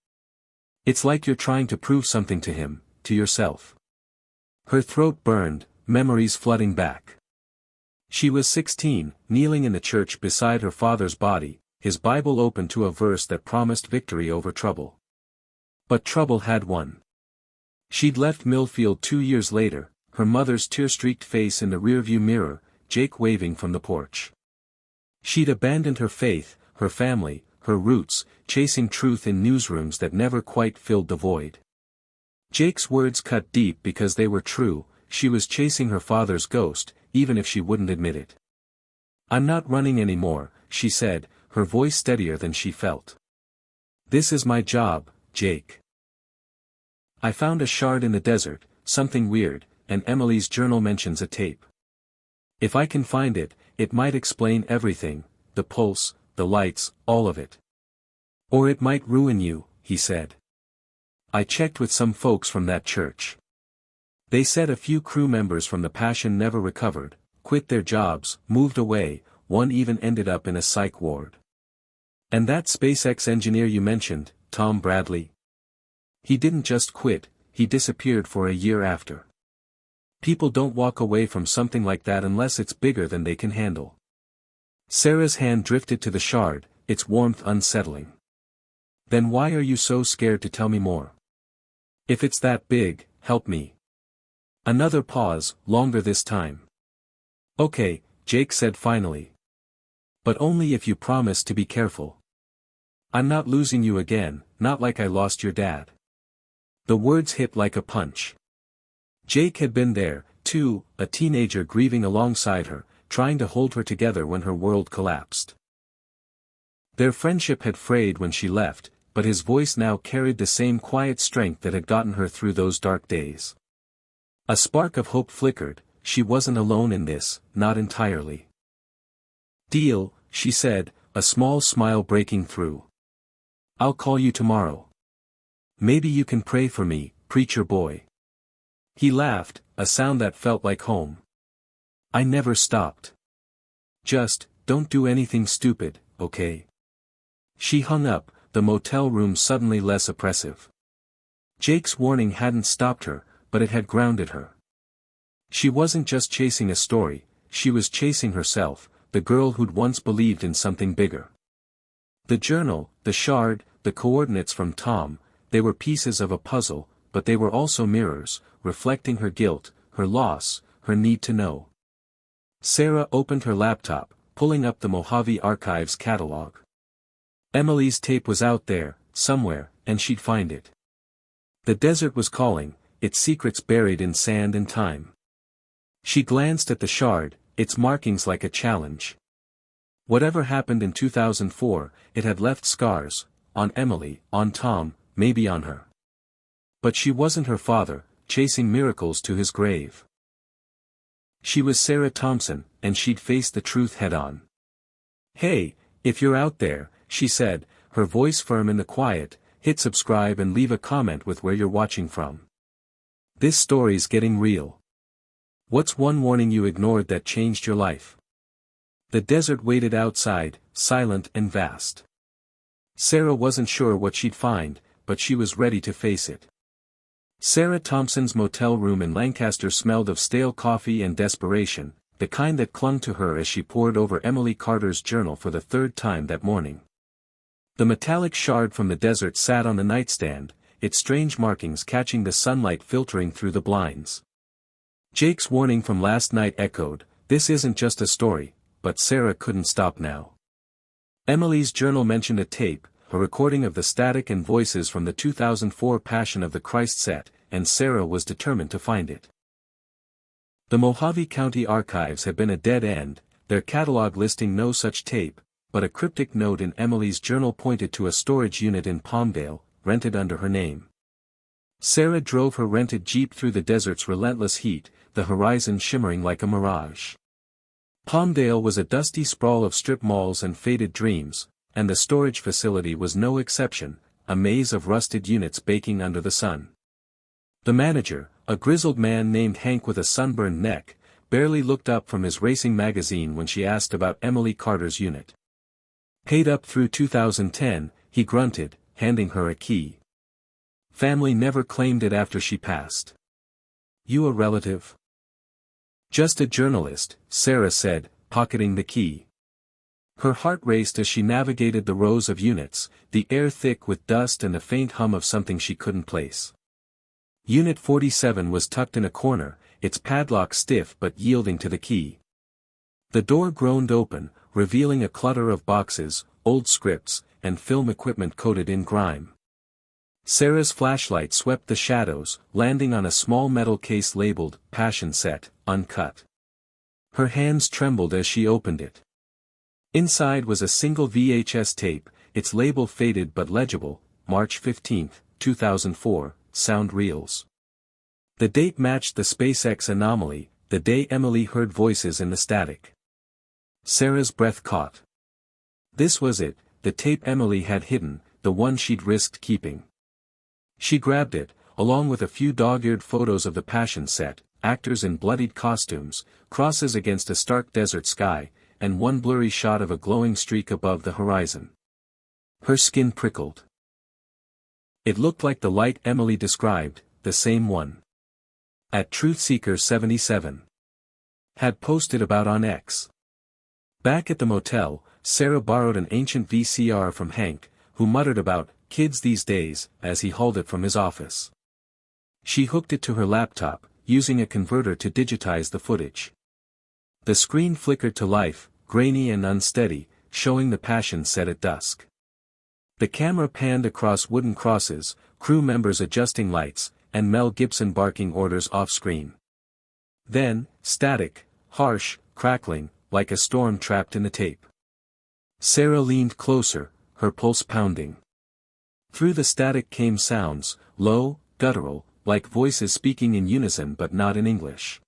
It's like you're trying to prove something to him, to yourself." Her throat burned, memories flooding back. She was 16, kneeling in the church beside her father's body, his Bible open to a verse that promised victory over trouble. But trouble had won. She'd left Millfield 2 years later, her mother's tear-streaked face in the rearview mirror, Jake waving from the porch. She'd abandoned her faith, her family, her roots, chasing truth in newsrooms that never quite filled the void. Jake's words cut deep because they were true, she was chasing her father's ghost, even if she wouldn't admit it. "I'm not running anymore," she said, her voice steadier than she felt. "This is my job, Jake. I found a shard in the desert, something weird, and Emily's journal mentions a tape. If I can find it, it might explain everything, the pulse, the lights, all of it. Or it might ruin you," he said. "I checked with some folks from that church. They said a few crew members from the Passion never recovered, quit their jobs, moved away, one even ended up in a psych ward. And that SpaceX engineer you mentioned, Tom Bradley? He didn't just quit, he disappeared for a year after. People don't walk away from something like that unless it's bigger than they can handle." Sarah's hand drifted to the shard, its warmth unsettling. Then why are you so scared to tell me more? If it's that big, help me. Another pause, longer this time. Okay, Jake said finally. But only if you promise to be careful. I'm not losing you again, not like I lost your dad. The words hit like a punch. Jake had been there, too, a teenager grieving alongside her, trying to hold her together when her world collapsed. Their friendship had frayed when she left, but his voice now carried the same quiet strength that had gotten her through those dark days. A spark of hope flickered. She wasn't alone in this, not entirely. Deal, she said, a small smile breaking through. I'll call you tomorrow. Maybe you can pray for me, preacher boy. He laughed, a sound that felt like home. I never stopped. Just, don't do anything stupid, okay? She hung up, the motel room suddenly less oppressive. Jake's warning hadn't stopped her, but it had grounded her. She wasn't just chasing a story, she was chasing herself, the girl who'd once believed in something bigger. The journal, the shard, the coordinates from Tom, they were pieces of a puzzle, but they were also mirrors, reflecting her guilt, her loss, her need to know. Sarah opened her laptop, pulling up the Mojave Archives catalog. Emily's tape was out there, somewhere, and she'd find it. The desert was calling, its secrets buried in sand and time. She glanced at the shard, its markings like a challenge. Whatever happened in 2004, it had left scars, on Emily, on Tom, maybe on her. But she wasn't her father, chasing miracles to his grave. She was Sarah Thompson, and she'd face the truth head-on. Hey, if you're out there, she said, her voice firm in the quiet, hit subscribe and leave a comment with where you're watching from. This story's getting real. What's one warning you ignored that changed your life? The desert waited outside, silent and vast. Sarah wasn't sure what she'd find, but she was ready to face it. Sarah Thompson's motel room in Lancaster smelled of stale coffee and desperation, the kind that clung to her as she pored over Emily Carter's journal for the third time that morning. The metallic shard from the desert sat on the nightstand, its strange markings catching the sunlight filtering through the blinds. Jake's warning from last night echoed, this isn't just a story, but Sarah couldn't stop now. Emily's journal mentioned a tape, a recording of the static and voices from the 2004 Passion of the Christ set, and Sarah was determined to find it. The Mojave County Archives had been a dead end, their catalog listing no such tape, but a cryptic note in Emily's journal pointed to a storage unit in Palmdale, rented under her name. Sarah drove her rented Jeep through the desert's relentless heat, the horizon shimmering like a mirage. Palmdale was a dusty sprawl of strip malls and faded dreams, and the storage facility was no exception, a maze of rusted units baking under the sun. The manager, a grizzled man named Hank with a sunburned neck, barely looked up from his racing magazine when she asked about Emily Carter's unit. Paid up through 2010, he grunted, handing her a key. Family never claimed it after she passed. You a relative? Just a journalist, Sarah said, pocketing the key. Her heart raced as she navigated the rows of units, the air thick with dust and the faint hum of something she couldn't place. Unit 47 was tucked in a corner, its padlock stiff but yielding to the key. The door groaned open, revealing a clutter of boxes, old scripts, and film equipment coated in grime. Sarah's flashlight swept the shadows, landing on a small metal case labeled, Passion Set, Uncut. Her hands trembled as she opened it. Inside was a single VHS tape, its label faded but legible, March 15, 2004, sound reels. The date matched the SpaceX Anomaly, the day Emily heard voices in the static. Sarah's breath caught. This was it, the tape Emily had hidden, the one she'd risked keeping. She grabbed it, along with a few dog-eared photos of the Passion Set, actors in bloodied costumes, crosses against a stark desert sky, and one blurry shot of a glowing streak above the horizon. Her skin prickled. It looked like the light Emily described, the same one. At Truthseeker 77 had posted about on X. Back at the motel, Sarah borrowed an ancient VCR from Hank, who muttered about kids these days as he hauled it from his office. She hooked it to her laptop, using a converter to digitize the footage. The screen flickered to life, grainy and unsteady, showing the Passion set at dusk. The camera panned across wooden crosses, crew members adjusting lights, and Mel Gibson barking orders off-screen. Then, static, harsh, crackling, like a storm trapped in the tape. Sarah leaned closer, her pulse pounding. Through the static came sounds, low, guttural, like voices speaking in unison but not in English.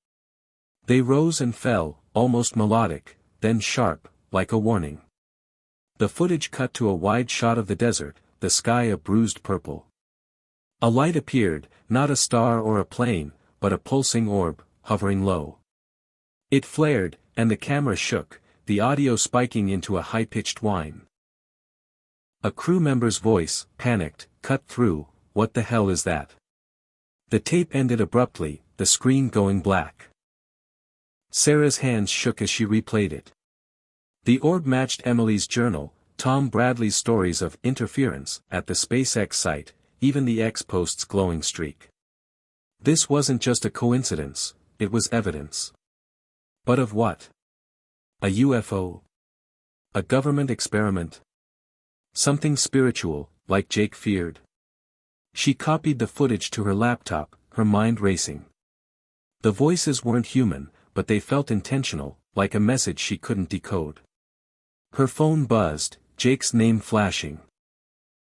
They rose and fell, almost melodic, then sharp, like a warning. The footage cut to a wide shot of the desert, the sky a bruised purple. A light appeared, not a star or a plane, but a pulsing orb, hovering low. It flared, and the camera shook, the audio spiking into a high-pitched whine. A crew member's voice, panicked, cut through, "What the hell is that?" The tape ended abruptly, the screen going black. Sarah's hands shook as she replayed it. The orb matched Emily's journal, Tom Bradley's stories of interference at the SpaceX site, even the X-post's glowing streak. This wasn't just a coincidence, it was evidence. But of what? A UFO? A government experiment? Something spiritual, like Jake feared. She copied the footage to her laptop, her mind racing. The voices weren't human, but they felt intentional, like a message she couldn't decode. Her phone buzzed, Jake's name flashing.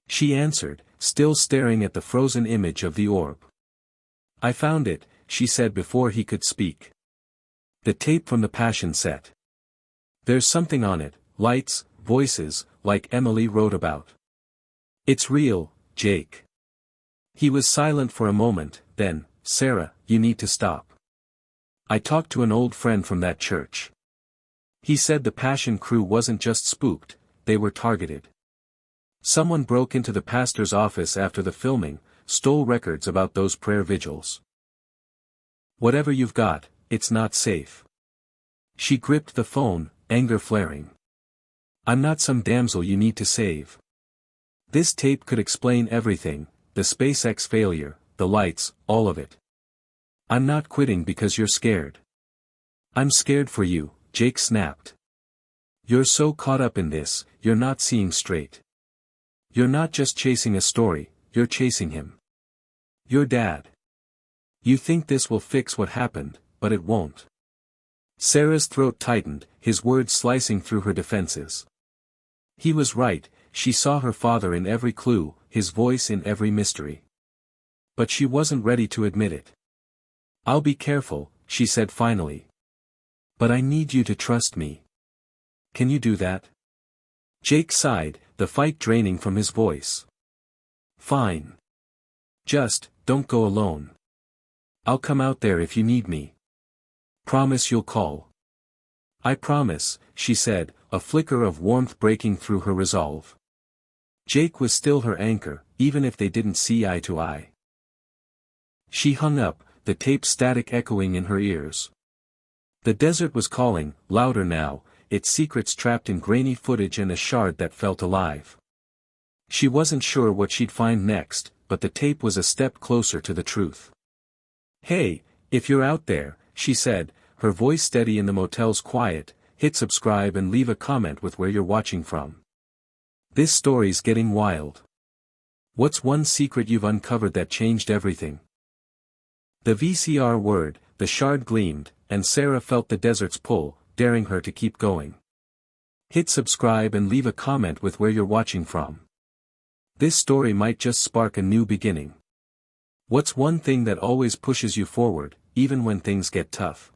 She answered, still staring at the frozen image of the orb. "I found it," she said before he could speak. The tape from the Passion set. "There's something on it, lights, voices, like Emily wrote about. It's real, Jake." He was silent for a moment, then, "Sarah, you need to stop. I talked to an old friend from that church. He said the Passion crew wasn't just spooked, they were targeted. Someone broke into the pastor's office after the filming, stole records about those prayer vigils. Whatever you've got, it's not safe." She gripped the phone, anger flaring. "I'm not some damsel you need to save. This tape could explain everything, the SpaceX failure, the lights, all of it. I'm not quitting because you're scared. I'm scared for you," Jake snapped. "You're so caught up in this, you're not seeing straight. You're not just chasing a story, you're chasing him. Your dad. You think this will fix what happened, but it won't." Sarah's throat tightened, his words slicing through her defenses. He was right, she saw her father in every clue, his voice in every mystery. But she wasn't ready to admit it. "I'll be careful," she said finally. "But I need you to trust me. Can you do that?" Jake sighed, the fight draining from his voice. "Fine. Just, don't go alone. I'll come out there if you need me. Promise you'll call." "I promise," she said, a flicker of warmth breaking through her resolve. Jake was still her anchor, even if they didn't see eye to eye. She hung up, the tape static echoing in her ears. The desert was calling, louder now, its secrets trapped in grainy footage and a shard that felt alive. She wasn't sure what she'd find next, but the tape was a step closer to the truth. "Hey, if you're out there," she said, her voice steady in the motel's quiet, "hit subscribe and leave a comment with where you're watching from. This story's getting wild. What's one secret you've uncovered that changed everything?" The VCR whirred, the shard gleamed, and Sarah felt the desert's pull, daring her to keep going. "Hit subscribe and leave a comment with where you're watching from. This story might just spark a new beginning. What's one thing that always pushes you forward, even when things get tough?"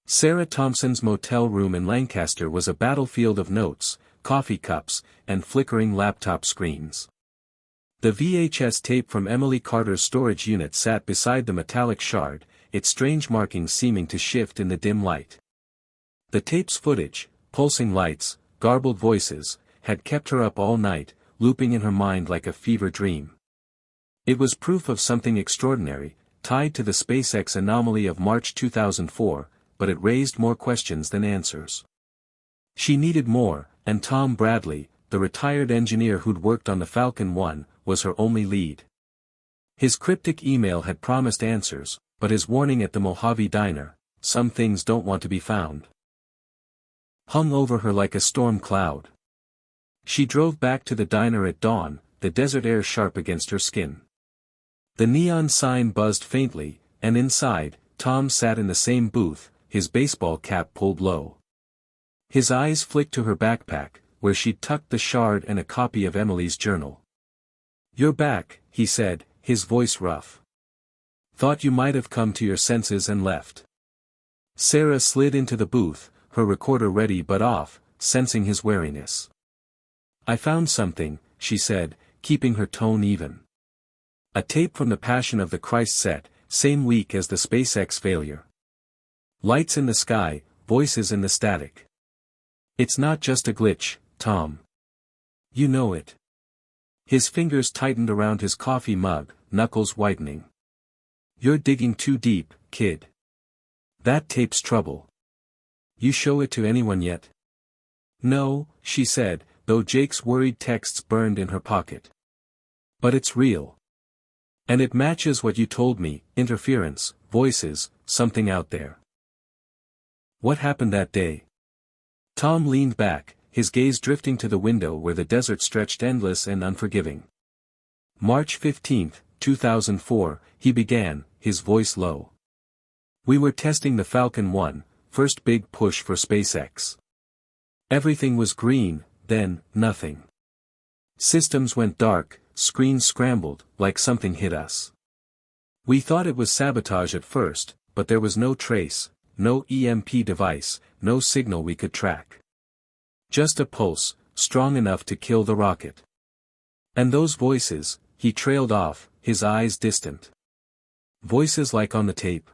Sarah Thompson's motel room in Lancaster was a battlefield of notes, coffee cups, and flickering laptop screens. The VHS tape from Emily Carter's storage unit sat beside the metallic shard, its strange markings seeming to shift in the dim light. The tape's footage, pulsing lights, garbled voices, had kept her up all night, looping in her mind like a fever dream. It was proof of something extraordinary, tied to the SpaceX Anomaly of March 2004, but it raised more questions than answers. She needed more, and Tom Bradley, the retired engineer who'd worked on the Falcon 1, was her only lead. His cryptic email had promised answers, but his warning at the Mojave Diner, "Some things don't want to be found," hung over her like a storm cloud. She drove back to the diner at dawn, the desert air sharp against her skin. The neon sign buzzed faintly, and inside, Tom sat in the same booth, his baseball cap pulled low. His eyes flicked to her backpack, where she'd tucked the shard and a copy of Emily's journal. "You're back," he said, his voice rough. "Thought you might have come to your senses and left." Sarah slid into the booth, her recorder ready but off, sensing his wariness. "I found something," she said, keeping her tone even. "A tape from the Passion of the Christ set, same week as the SpaceX failure. Lights in the sky, voices in the static. It's not just a glitch, Tom. You know it." His fingers tightened around his coffee mug, knuckles whitening. "You're digging too deep, kid. That tape's trouble. You show it to anyone yet?" "No," she said, though Jake's worried texts burned in her pocket. "But it's real. And it matches what you told me, interference, voices, something out there." "What happened that day?" Tom leaned back, his gaze drifting to the window where the desert stretched endless and unforgiving. "March 15, 2004, he began, his voice low. "We were testing the Falcon 1, first big push for SpaceX. Everything was green, then, nothing. Systems went dark, screens scrambled, like something hit us. We thought it was sabotage at first, but there was no trace, no EMP device, no signal we could track. Just a pulse, strong enough to kill the rocket. And those voices," he trailed off, his eyes distant. "Voices like on the tape?"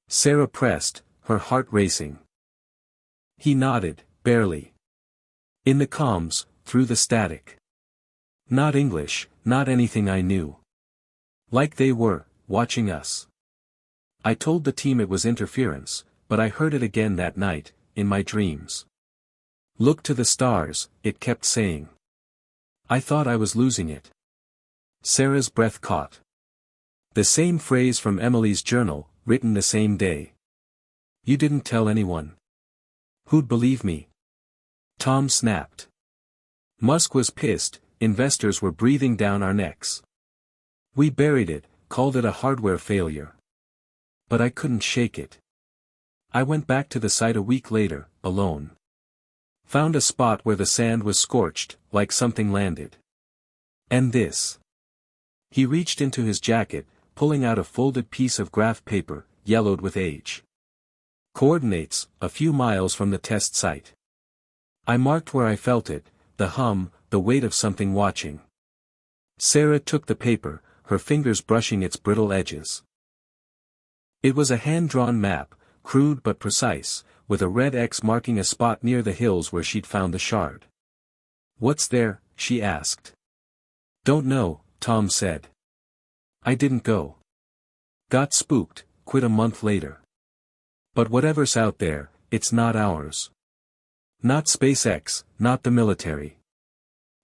Sarah pressed, her heart racing. He nodded, barely. "In the comms, through the static. Not English, not anything I knew. Like they were, watching us. I told the team it was interference, but I heard it again that night, in my dreams. Look to the stars," it kept saying. "I thought I was losing it." Sarah's breath caught. The same phrase from Emily's journal, written the same day. "You didn't tell anyone. Who'd believe me?" Tom snapped. Musk was pissed, investors were breathing down our necks. "We buried it, called it a hardware failure. But I couldn't shake it. I went back to the site a week later, alone. Found a spot where the sand was scorched, like something landed. And this." He reached into his jacket, pulling out a folded piece of graph paper, yellowed with age. "Coordinates, a few miles from the test site. I marked where I felt it, the hum, the weight of something watching." Sarah took the paper, her fingers brushing its brittle edges. It was a hand-drawn map, crude but precise, with a red X marking a spot near the hills where she'd found the shard. "What's there?" she asked. "Don't know," Tom said. "I didn't go. Got spooked, quit a month later. But whatever's out there, it's not ours. Not SpaceX, not the military.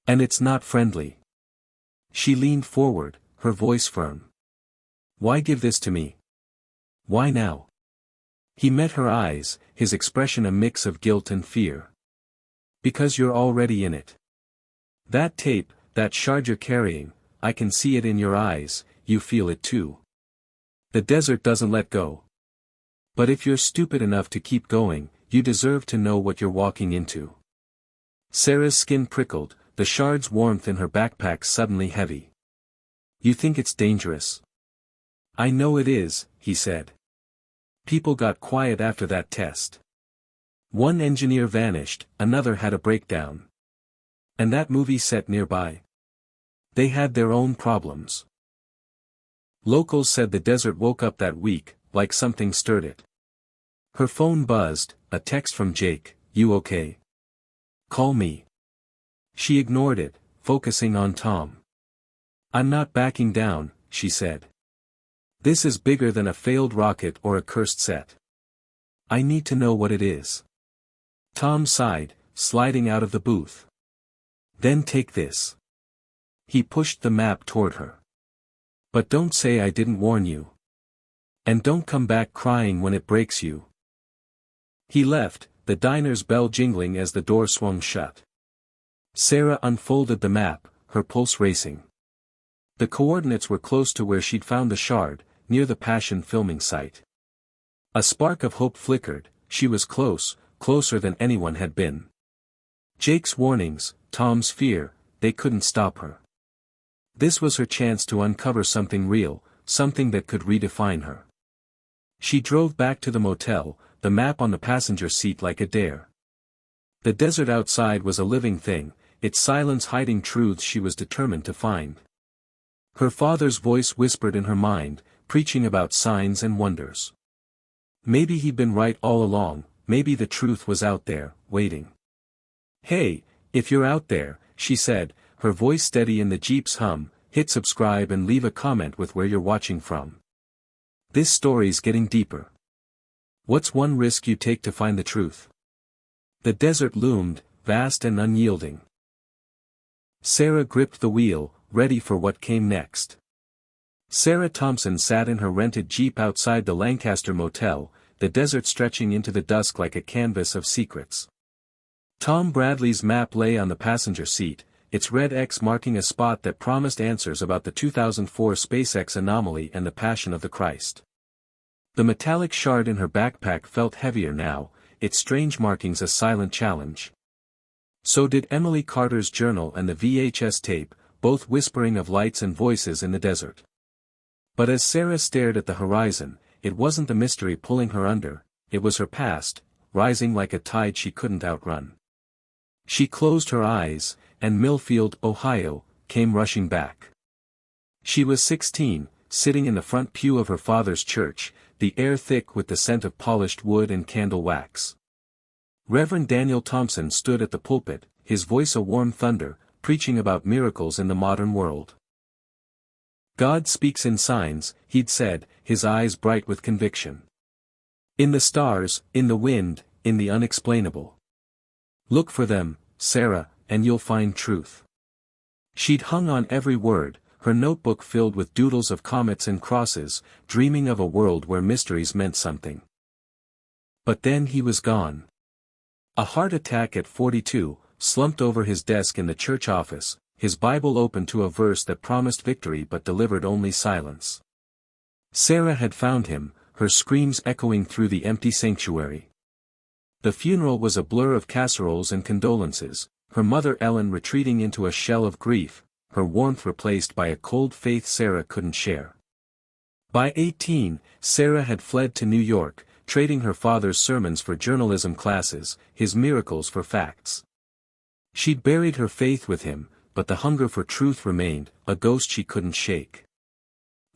And it's not friendly." She leaned forward, her voice firm. "Why give this to me? Why now?" He met her eyes, his expression a mix of guilt and fear. "Because you're already in it. That tape, that shard you're carrying, I can see it in your eyes, you feel it too. The desert doesn't let go. But if you're stupid enough to keep going, you deserve to know what you're walking into." Sarah's skin prickled, the shard's warmth in her backpack suddenly heavy. "You think it's dangerous?" "I know it is," he said. "People got quiet after that test. One engineer vanished, another had a breakdown. And that movie set nearby. They had their own problems. Locals said the desert woke up that week, like something stirred it." Her phone buzzed, a text from Jake, "You okay? Call me." She ignored it, focusing on Tom. "I'm not backing down," she said. "This is bigger than a failed rocket or a cursed set. I need to know what it is." Tom sighed, sliding out of the booth. Then take this. He pushed the map toward her. But don't say I didn't warn you. And don't come back crying when it breaks you. He left, the diner's bell jingling as the door swung shut. Sarah unfolded the map, her pulse racing. The coordinates were close to where she'd found the shard, near the Passion filming site. A spark of hope flickered. She was close, closer than anyone had been. Jake's warnings, Tom's fear, they couldn't stop her. This was her chance to uncover something real, something that could redefine her. She drove back to the motel, the map on the passenger seat like a dare. The desert outside was a living thing, its silence hiding truths she was determined to find. Her father's voice whispered in her mind, preaching about signs and wonders. Maybe he'd been right all along, maybe the truth was out there, waiting. Hey, if you're out there, she said, her voice steady in the Jeep's hum, hit subscribe and leave a comment with where you're watching from. This story's getting deeper. What's one risk you take to find the truth? The desert loomed, vast and unyielding. Sarah gripped the wheel, ready for what came next. Sarah Thompson sat in her rented Jeep outside the Lancaster Motel, the desert stretching into the dusk like a canvas of secrets. Tom Bradley's map lay on the passenger seat, its red X marking a spot that promised answers about the 2004 SpaceX Anomaly and the Passion of the Christ. The metallic shard in her backpack felt heavier now, its strange markings a silent challenge. So did Emily Carter's journal and the VHS tape, both whispering of lights and voices in the desert. But as Sarah stared at the horizon, it wasn't the mystery pulling her under, it was her past, rising like a tide she couldn't outrun. She closed her eyes, and Millfield, Ohio, came rushing back. She was 16, sitting in the front pew of her father's church, the air thick with the scent of polished wood and candle wax. Reverend Daniel Thompson stood at the pulpit, his voice a warm thunder, preaching about miracles in the modern world. God speaks in signs, he'd said, his eyes bright with conviction. In the stars, in the wind, in the unexplainable. Look for them, Sarah, and you'll find truth. She'd hung on every word, her notebook filled with doodles of comets and crosses, dreaming of a world where mysteries meant something. But then he was gone. A heart attack at 42, slumped over his desk in the church office, his Bible open to a verse that promised victory but delivered only silence. Sarah had found him, her screams echoing through the empty sanctuary. The funeral was a blur of casseroles and condolences, her mother Ellen retreating into a shell of grief, her warmth replaced by a cold faith Sarah couldn't share. By 18, Sarah had fled to New York, trading her father's sermons for journalism classes, his miracles for facts. She'd buried her faith with him, but the hunger for truth remained, a ghost she couldn't shake.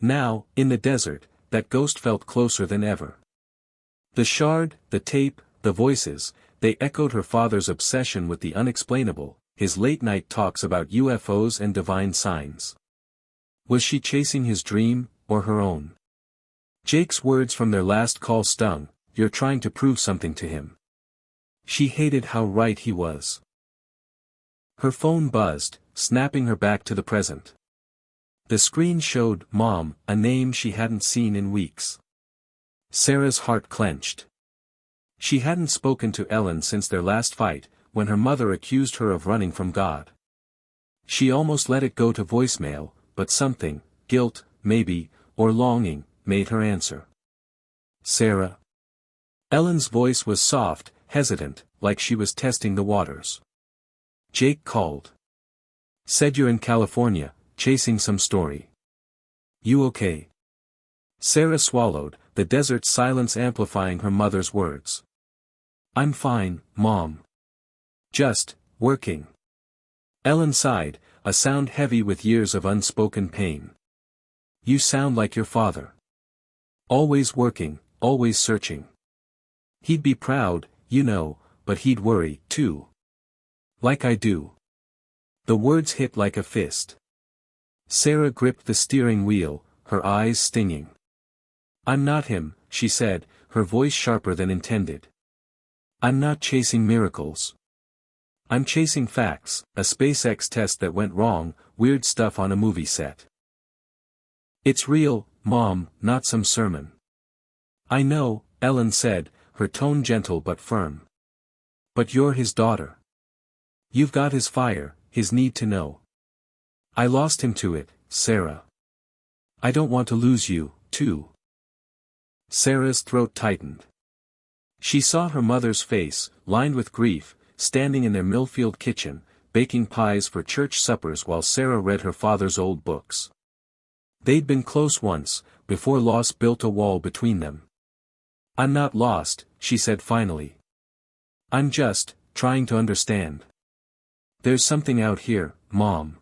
Now, in the desert, that ghost felt closer than ever. The shard, the tape, the voices, they echoed her father's obsession with the unexplainable, his late-night talks about UFOs and divine signs. Was she chasing his dream, or her own? Jake's words from their last call stung, "You're trying to prove something to him." She hated how right he was. Her phone buzzed, snapping her back to the present. The screen showed Mom, a name she hadn't seen in weeks. Sarah's heart clenched. She hadn't spoken to Ellen since their last fight, when her mother accused her of running from God. She almost let it go to voicemail, but something, guilt, maybe, or longing, made her answer. Sarah. Ellen's voice was soft, hesitant, like she was testing the waters. Jake called. Said you're in California, chasing some story. You okay? Sarah swallowed, the desert silence amplifying her mother's words. I'm fine, Mom. Just, working. Ellen sighed, a sound heavy with years of unspoken pain. You sound like your father. Always working, always searching. He'd be proud, you know, but he'd worry, too. Like I do. The words hit like a fist. Sarah gripped the steering wheel, her eyes stinging. I'm not him, she said, her voice sharper than intended. I'm not chasing miracles. I'm chasing facts, a SpaceX test that went wrong, weird stuff on a movie set. It's real, Mom, not some sermon. I know, Ellen said, her tone gentle but firm. But you're his daughter. You've got his fire, his need to know. I lost him to it, Sarah. I don't want to lose you, too. Sarah's throat tightened. She saw her mother's face, lined with grief, standing in their Millfield kitchen, baking pies for church suppers while Sarah read her father's old books. They'd been close once, before loss built a wall between them. I'm not lost, she said finally. I'm just, trying to understand. There's something out here, Mom.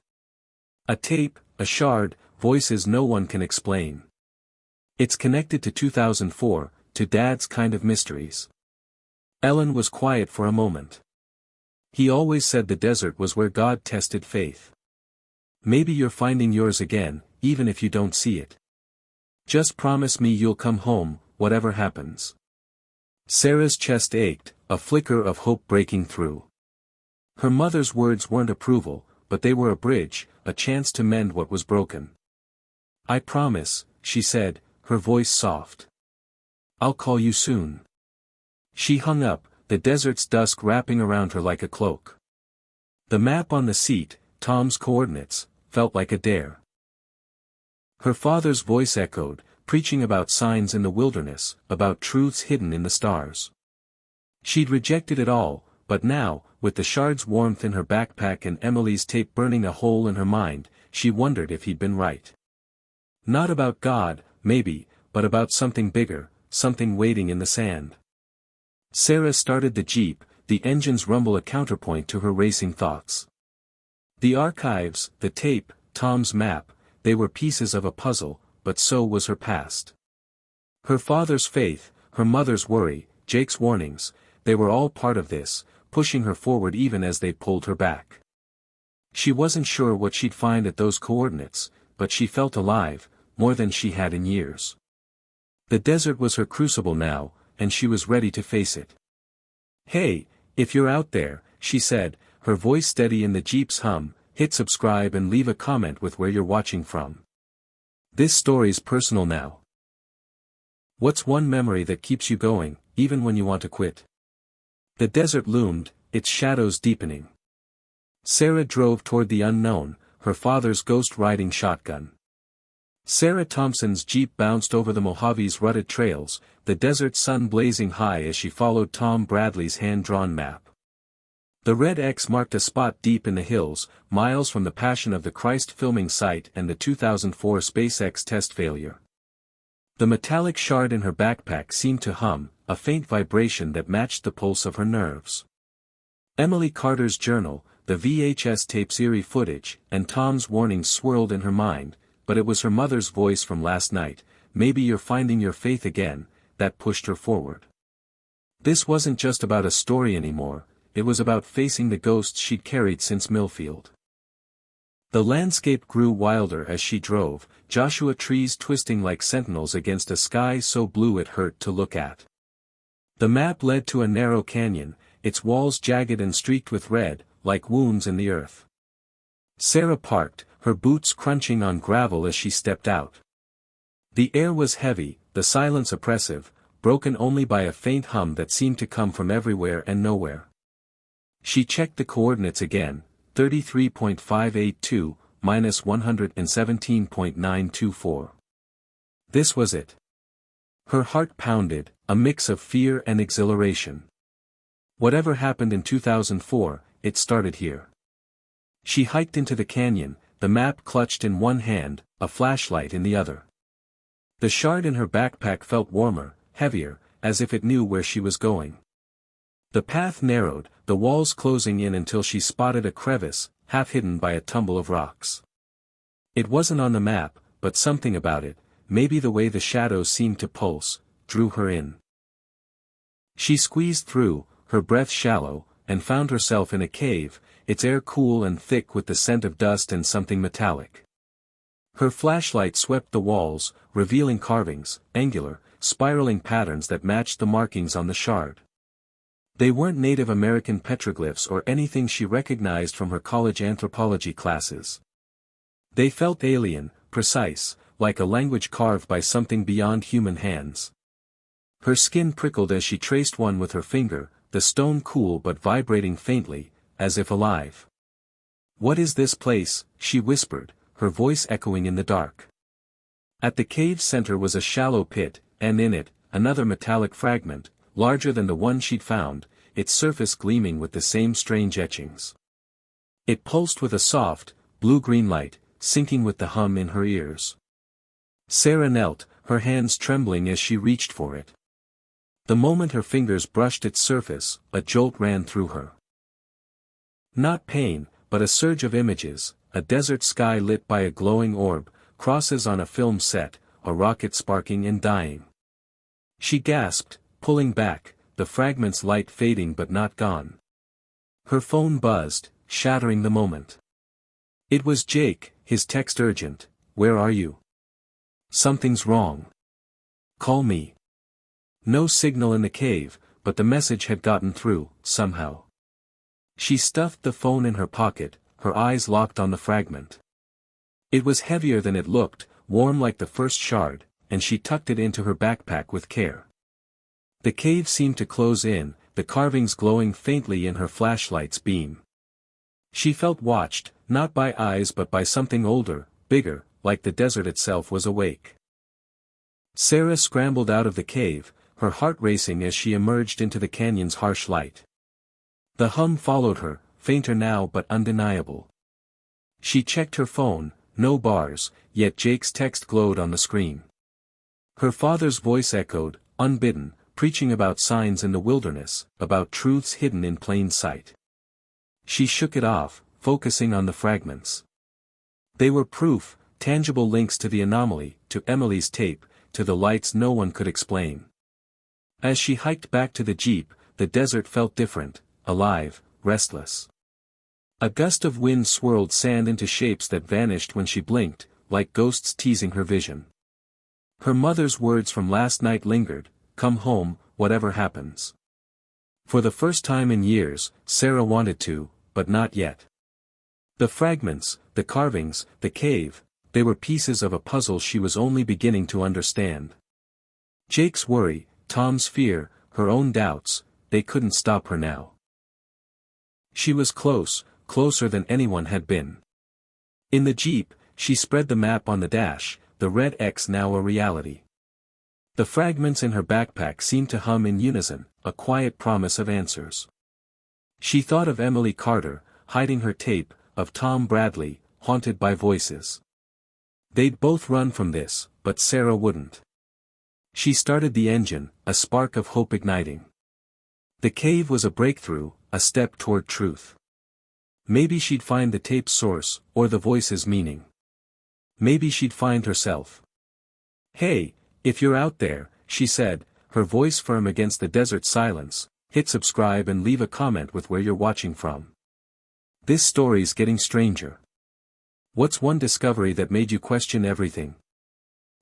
A tape, a shard, voices no one can explain. It's connected to 2004, to Dad's kind of mysteries. Ellen was quiet for a moment. He always said the desert was where God tested faith. Maybe you're finding yours again, even if you don't see it. Just promise me you'll come home, whatever happens. Sarah's chest ached, a flicker of hope breaking through. Her mother's words weren't approval, but they were a bridge, a chance to mend what was broken. I promise, she said, her voice soft. I'll call you soon. She hung up, the desert's dusk wrapping around her like a cloak. The map on the seat, Tom's coordinates, felt like a dare. Her father's voice echoed, preaching about signs in the wilderness, about truths hidden in the stars. She'd rejected it all, but now, with the shard's warmth in her backpack and Emily's tape burning a hole in her mind, she wondered if he'd been right. Not about God, maybe, but about something bigger, something waiting in the sand. Sarah started the Jeep, the engine's rumble a counterpoint to her racing thoughts. The archives, the tape, Tom's map, they were pieces of a puzzle, but so was her past. Her father's faith, her mother's worry, Jake's warnings, they were all part of this, pushing her forward even as they pulled her back. She wasn't sure what she'd find at those coordinates, but she felt alive, more than she had in years. The desert was her crucible now, and she was ready to face it. Hey, if you're out there, she said, her voice steady in the Jeep's hum, hit subscribe and leave a comment with where you're watching from. This story's personal now. What's one memory that keeps you going, even when you want to quit? The desert loomed, its shadows deepening. Sarah drove toward the unknown, her father's ghost-riding shotgun. Sarah Thompson's Jeep bounced over the Mojave's rutted trails, the desert sun blazing high as she followed Tom Bradley's hand-drawn map. The red X marked a spot deep in the hills, miles from the Passion of the Christ filming site and the 2004 SpaceX test failure. The metallic shard in her backpack seemed to hum, a faint vibration that matched the pulse of her nerves. Emily Carter's journal, the VHS tape's eerie footage, and Tom's warnings swirled in her mind, but it was her mother's voice from last night, maybe you're finding your faith again, that pushed her forward. This wasn't just about a story anymore, it was about facing the ghosts she'd carried since Millfield. The landscape grew wilder as she drove, Joshua trees twisting like sentinels against a sky so blue it hurt to look at. The map led to a narrow canyon, its walls jagged and streaked with red, like wounds in the earth. Sarah parked, her boots crunching on gravel as she stepped out. The air was heavy, the silence oppressive, broken only by a faint hum that seemed to come from everywhere and nowhere. She checked the coordinates again, 33.582, minus 117.924. This was it. Her heart pounded, a mix of fear and exhilaration. Whatever happened in 2004, it started here. She hiked into the canyon, the map clutched in one hand, a flashlight in the other. The shard in her backpack felt warmer, heavier, as if it knew where she was going. The path narrowed, the walls closing in until she spotted a crevice, half hidden by a tumble of rocks. It wasn't on the map, but something about it, maybe the way the shadows seemed to pulse, drew her in. She squeezed through, her breath shallow, and found herself in a cave, its air cool and thick with the scent of dust and something metallic. Her flashlight swept the walls, revealing carvings, angular, spiraling patterns that matched the markings on the shard. They weren't Native American petroglyphs or anything she recognized from her college anthropology classes. They felt alien, precise, like a language carved by something beyond human hands. Her skin prickled as she traced one with her finger, the stone cool but vibrating faintly, as if alive. "What is this place?" she whispered, her voice echoing in the dark. At the cave's center was a shallow pit, and in it, another metallic fragment, larger than the one she'd found, its surface gleaming with the same strange etchings. It pulsed with a soft, blue-green light, syncing with the hum in her ears. Sarah knelt, her hands trembling as she reached for it. The moment her fingers brushed its surface, a jolt ran through her. Not pain, but a surge of images, a desert sky lit by a glowing orb, crosses on a film set, a rocket sparking and dying. She gasped, pulling back, the fragment's light fading but not gone. Her phone buzzed, shattering the moment. It was Jake, his text urgent. "Where are you? Something's wrong. Call me." No signal in the cave, but the message had gotten through, somehow. She stuffed the phone in her pocket, her eyes locked on the fragment. It was heavier than it looked, warm like the first shard, and she tucked it into her backpack with care. The cave seemed to close in, the carvings glowing faintly in her flashlight's beam. She felt watched, not by eyes but by something older, bigger, like the desert itself was awake. Sarah scrambled out of the cave, her heart racing as she emerged into the canyon's harsh light. The hum followed her, fainter now but undeniable. She checked her phone, no bars, yet Jake's text glowed on the screen. Her father's voice echoed, unbidden, preaching about signs in the wilderness, about truths hidden in plain sight. She shook it off, focusing on the fragments. They were proof, tangible links to the anomaly, to Emily's tape, to the lights no one could explain. As she hiked back to the jeep, the desert felt different, alive, restless. A gust of wind swirled sand into shapes that vanished when she blinked, like ghosts teasing her vision. Her mother's words from last night lingered, "Come home, whatever happens." For the first time in years, Sarah wanted to, but not yet. The fragments, the carvings, the cave, they were pieces of a puzzle she was only beginning to understand. Jake's worry, Tom's fear, her own doubts, they couldn't stop her now. She was close, closer than anyone had been. In the jeep, she spread the map on the dash, the red X now a reality. The fragments in her backpack seemed to hum in unison, a quiet promise of answers. She thought of Emily Carter, hiding her tape, of Tom Bradley, haunted by voices. They'd both run from this, but Sarah wouldn't. She started the engine, a spark of hope igniting. The cave was a breakthrough, a step toward truth. Maybe she'd find the tape's source, or the voice's meaning. Maybe she'd find herself. "Hey, if you're out there," she said, her voice firm against the desert silence, "hit subscribe and leave a comment with where you're watching from. This story's getting stranger. What's one discovery that made you question everything?"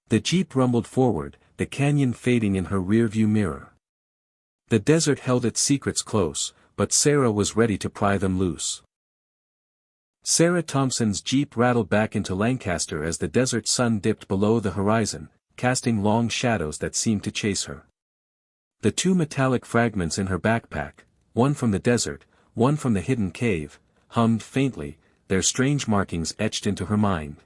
The jeep rumbled forward, the canyon fading in her rearview mirror. The desert held its secrets close, but Sarah was ready to pry them loose. Sarah Thompson's jeep rattled back into Lancaster as the desert sun dipped below the horizon, casting long shadows that seemed to chase her. The two metallic fragments in her backpack, one from the desert, one from the hidden cave, hummed faintly, their strange markings etched into her mind.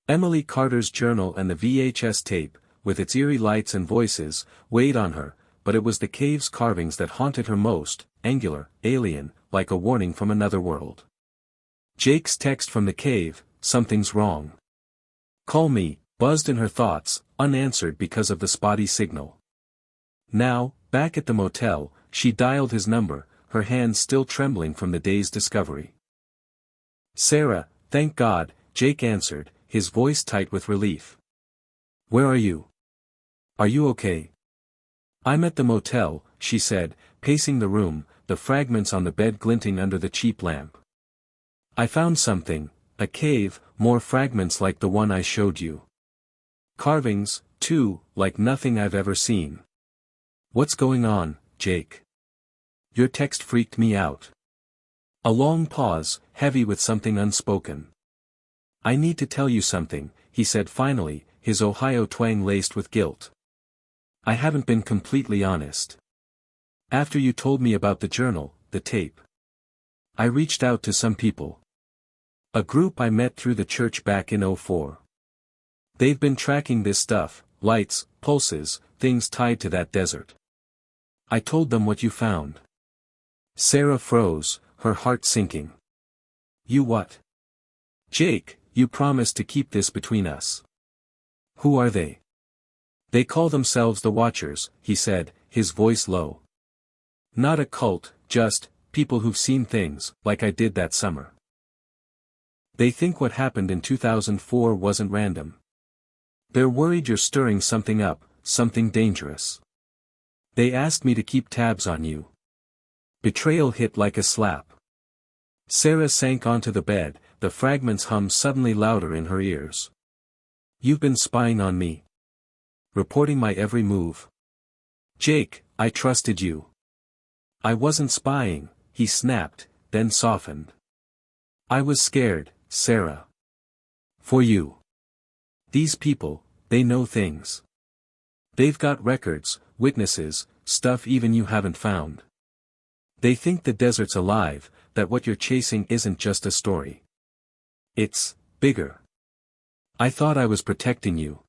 Emily Carter's journal and the VHS tape, with its eerie lights and voices, weighed on her, but it was the cave's carvings that haunted her most, angular, alien, like a warning from another world. Jake's text from the cave, "Something's wrong. Call me," buzzed in her thoughts, unanswered because of the spotty signal. Now, back at the motel, she dialed his number, her hands still trembling from the day's discovery. "Sarah, thank God," Jake answered, his voice tight with relief. "Where are you? Are you okay?" "I'm at the motel," she said, pacing the room, the fragments on the bed glinting under the cheap lamp. "I found something, a cave, more fragments like the one I showed you. Carvings, too, like nothing I've ever seen." "What's going on, Jake?" Your text freaked me out. A long pause, heavy with something unspoken. I need to tell you something, he said finally, his Ohio twang laced with guilt. I haven't been completely honest. After you told me about the journal, the tape, I reached out to some people. A group I met through the church back in '04. They've been tracking this stuff, lights, pulses, things tied to that desert. I told them what you found. Sarah froze, her heart sinking. You what? Jake, you promised to keep this between us. Who are they? They call themselves the Watchers, he said, his voice low. Not a cult, just people who've seen things, like I did that summer. They think what happened in 2004 wasn't random. They're worried you're stirring something up, something dangerous. They asked me to keep tabs on you. Betrayal hit like a slap. Sarah sank onto the bed, the fragments hum suddenly louder in her ears. You've been spying on me. Reporting my every move. Jake, I trusted you. I wasn't spying, he snapped, then softened. I was scared, Sarah. For you. These people, they know things. They've got records, witnesses, stuff even you haven't found. They think the desert's alive, that what you're chasing isn't just a story. It's bigger. I thought I was protecting you.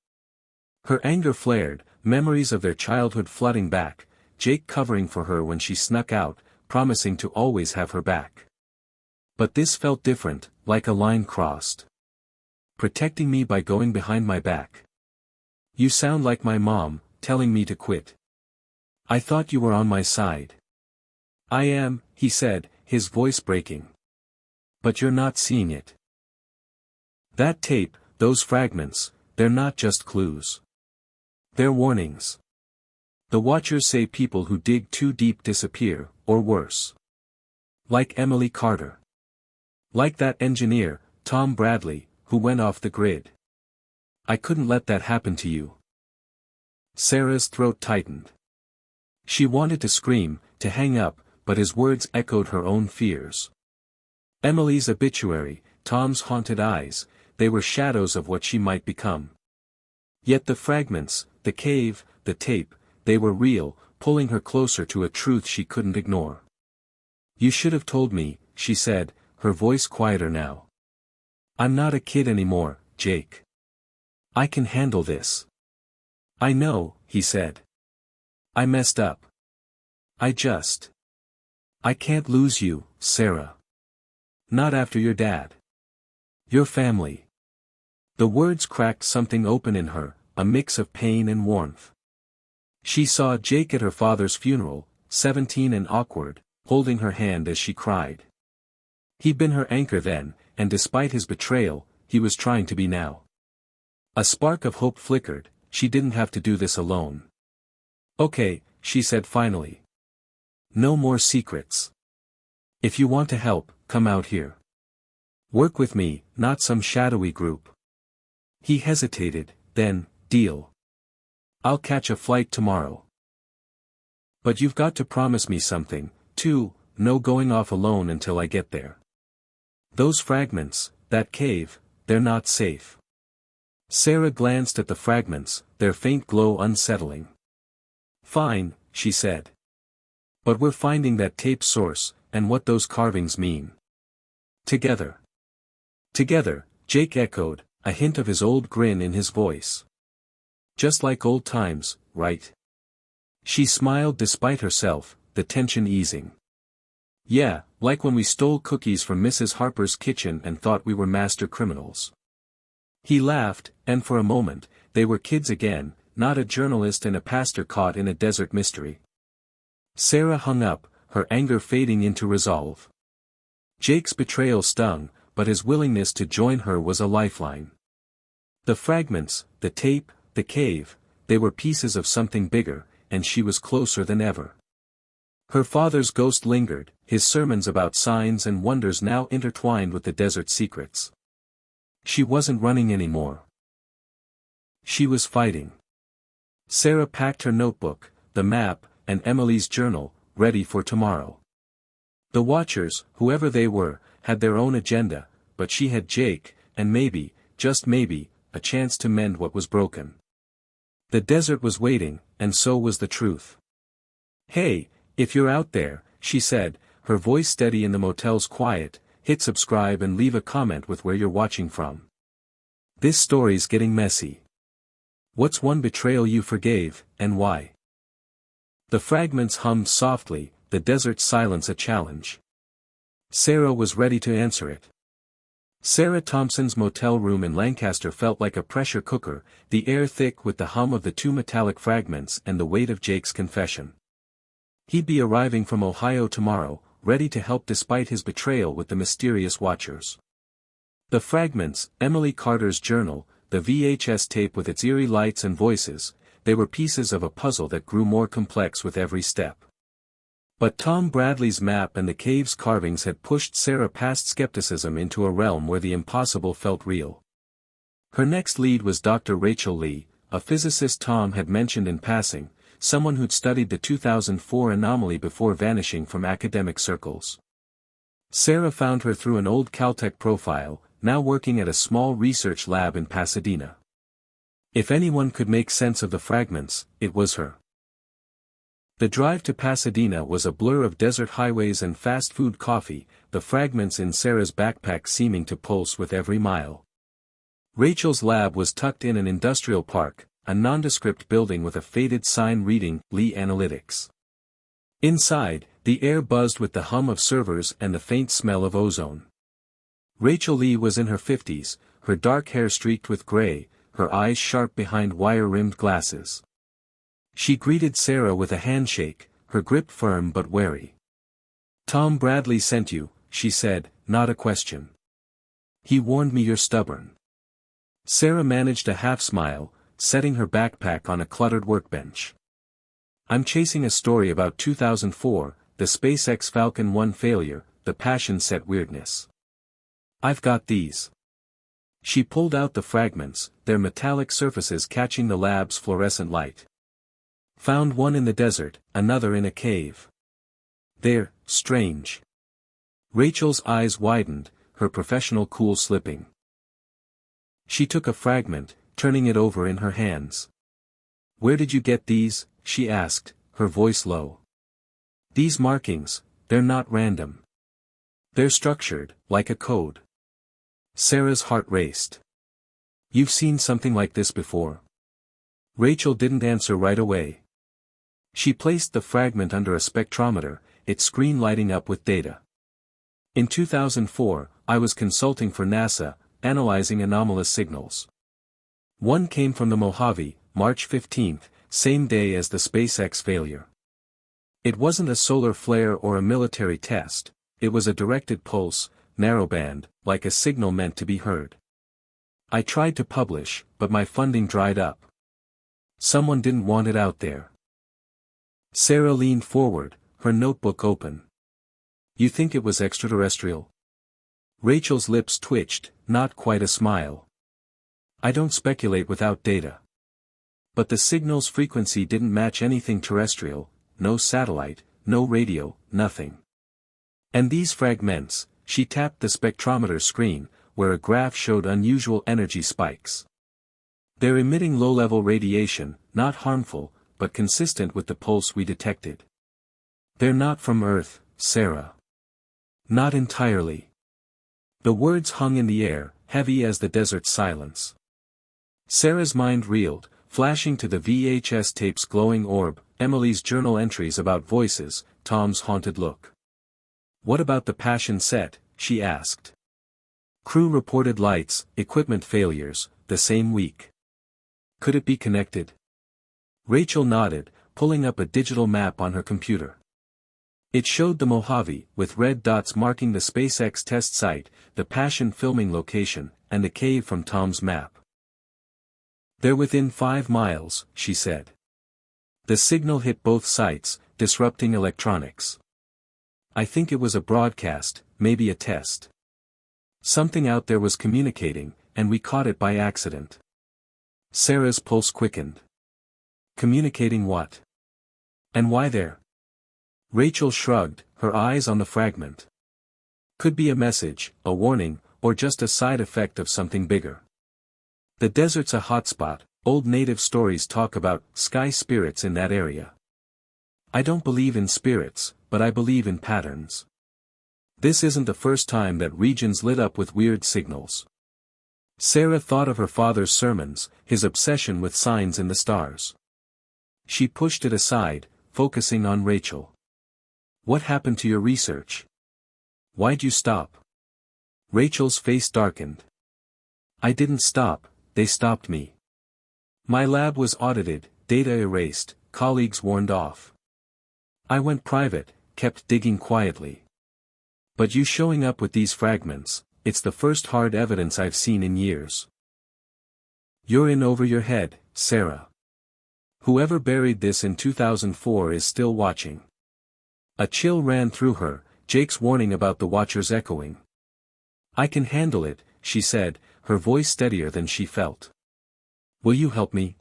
Her anger flared, memories of their childhood flooding back, Jake covering for her when she snuck out, promising to always have her back. But this felt different, like a line crossed. Protecting me by going behind my back. You sound like my mom, telling me to quit. I thought you were on my side. I am, he said, his voice breaking. But you're not seeing it. That tape, those fragments, they're not just clues. They're warnings. The Watchers say people who dig too deep disappear, or worse. Like Emily Carter. Like that engineer, Tom Bradley, who went off the grid. I couldn't let that happen to you. Sarah's throat tightened. She wanted to scream, to hang up, but his words echoed her own fears. Emily's obituary, Tom's haunted eyes, they were shadows of what she might become. Yet the fragments, the cave, the tape, they were real, pulling her closer to a truth she couldn't ignore. You should have told me, she said, her voice quieter now. I'm not a kid anymore, Jake. I can handle this. I know, he said. I messed up. I can't lose you, Sarah. Not after your dad. Your family. The words cracked something open in her, a mix of pain and warmth. She saw Jake at her father's funeral, 17 and awkward, holding her hand as she cried. He'd been her anchor then, and despite his betrayal, he was trying to be now. A spark of hope flickered, she didn't have to do this alone. Okay, she said finally. No more secrets. If you want to help, come out here. Work with me, not some shadowy group. He hesitated, then, deal. I'll catch a flight tomorrow. But you've got to promise me something, too, no going off alone until I get there. Those fragments, that cave, they're not safe. Sarah glanced at the fragments, their faint glow unsettling. Fine, she said. But we're finding that tape source, and what those carvings mean. Together. Together, Jake echoed, a hint of his old grin in his voice. Just like old times, right? She smiled despite herself, the tension easing. Yeah, like when we stole cookies from Mrs. Harper's kitchen and thought we were master criminals. He laughed, and for a moment, they were kids again, not a journalist and a pastor caught in a desert mystery. Sarah hung up, her anger fading into resolve. Jake's betrayal stung, but his willingness to join her was a lifeline. The fragments, the tape, the cave, they were pieces of something bigger, and she was closer than ever. Her father's ghost lingered, his sermons about signs and wonders now intertwined with the desert secrets. She wasn't running anymore. She was fighting. Sarah packed her notebook, the map, and Emily's journal, ready for tomorrow. The watchers, whoever they were, had their own agenda, but she had Jake, and maybe, just maybe, a chance to mend what was broken. The desert was waiting, and so was the truth. "Hey, if you're out there," she said, her voice steady in the motel's quiet, "hit subscribe and leave a comment with where you're watching from. This story's getting messy. What's one betrayal you forgave, and why?" The fragments hummed softly, the desert silence a challenge. Sarah was ready to answer it. Sarah Thompson's motel room in Lancaster felt like a pressure cooker, the air thick with the hum of the two metallic fragments and the weight of Jake's confession. He'd be arriving from Ohio tomorrow, ready to help despite his betrayal with the mysterious watchers. The fragments, Emily Carter's journal, the VHS tape with its eerie lights and voices, they were pieces of a puzzle that grew more complex with every step. But Tom Bradley's map and the cave's carvings had pushed Sarah past skepticism into a realm where the impossible felt real. Her next lead was Dr. Rachel Lee, a physicist Tom had mentioned in passing, someone who'd studied the 2004 anomaly before vanishing from academic circles. Sarah found her through an old Caltech profile, now working at a small research lab in Pasadena. If anyone could make sense of the fragments, it was her. The drive to Pasadena was a blur of desert highways and fast food coffee, the fragments in Sarah's backpack seeming to pulse with every mile. Rachel's lab was tucked in an industrial park, a nondescript building with a faded sign reading, Lee Analytics. Inside, the air buzzed with the hum of servers and the faint smell of ozone. Rachel Lee was in her 50s, her dark hair streaked with gray, her eyes sharp behind wire-rimmed glasses. She greeted Sarah with a handshake, her grip firm but wary. "Tom Bradley sent you," she said, "not a question. He warned me you're stubborn." Sarah managed a half-smile, setting her backpack on a cluttered workbench. "I'm chasing a story about 2004, the SpaceX Falcon 1 failure, the passion-set weirdness. I've got these." She pulled out the fragments, their metallic surfaces catching the lab's fluorescent light. "Found one in the desert, another in a cave. They're strange." Rachel's eyes widened, her professional cool slipping. She took a fragment, turning it over in her hands. "Where did you get these?" she asked, her voice low. "These markings, they're not random. They're structured, like a code." Sarah's heart raced. "You've seen something like this before?" Rachel didn't answer right away. She placed the fragment under a spectrometer, its screen lighting up with data. "In 2004, I was consulting for NASA, analyzing anomalous signals. One came from the Mojave, March 15, same day as the SpaceX failure. It wasn't a solar flare or a military test, it was a directed pulse, narrowband, like a signal meant to be heard. I tried to publish, but my funding dried up. Someone didn't want it out there." Sarah leaned forward, her notebook open. "You think it was extraterrestrial?" Rachel's lips twitched, not quite a smile. "I don't speculate without data. But the signal's frequency didn't match anything terrestrial, no satellite, no radio, nothing. And these fragments," she tapped the spectrometer screen, where a graph showed unusual energy spikes. "They're emitting low-level radiation, not harmful, but consistent with the pulse we detected. They're not from Earth, Sarah. Not entirely." The words hung in the air, heavy as the desert silence. Sarah's mind reeled, flashing to the VHS tape's glowing orb, Emily's journal entries about voices, Tom's haunted look. "What about the passion set?" she asked. "Crew reported lights, equipment failures, the same week. Could it be connected?" Rachel nodded, pulling up a digital map on her computer. It showed the Mojave, with red dots marking the SpaceX test site, the Passion filming location, and the cave from Tom's map. "They're within 5 miles, she said. The signal hit both sites, disrupting electronics. I think it was a broadcast, maybe a test. Something out there was communicating, and we caught it by accident." Sarah's pulse quickened. "Communicating what? And why there?" Rachel shrugged, her eyes on the fragment. Could be a message, a warning, or just a side effect of something bigger. The desert's a hotspot. Old native stories talk about sky spirits in that area. I don't believe in spirits, but I believe in patterns. This isn't the first time that regions lit up with weird signals. Sarah thought of her father's sermons, his obsession with signs in the stars. She pushed it aside, focusing on Rachel. What happened to your research? Why'd you stop? Rachel's face darkened. I didn't stop, they stopped me. My lab was audited, data erased, colleagues warned off. I went private, kept digging quietly. But you showing up with these fragments, it's the first hard evidence I've seen in years. You're in over your head, Sarah. Whoever buried this in 2004 is still watching. A chill ran through her, Jake's warning about the watchers echoing. I can handle it, she said, her voice steadier than she felt. Will you help me?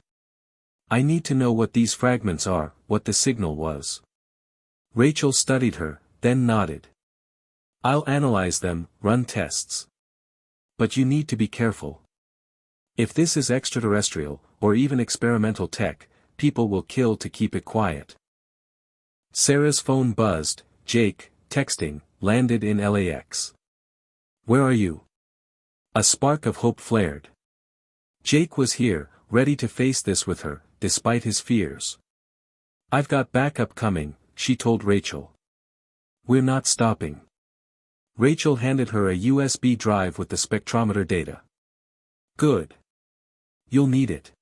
I need to know what these fragments are, what the signal was. Rachel studied her, then nodded. I'll analyze them, run tests. But you need to be careful. If this is extraterrestrial, or even experimental tech, people will kill to keep it quiet. Sarah's phone buzzed. Jake, texting, landed in LAX. Where are you? A spark of hope flared. Jake was here, ready to face this with her, despite his fears. I've got backup coming, she told Rachel. We're not stopping. Rachel handed her a USB drive with the spectrometer data. Good. You'll need it.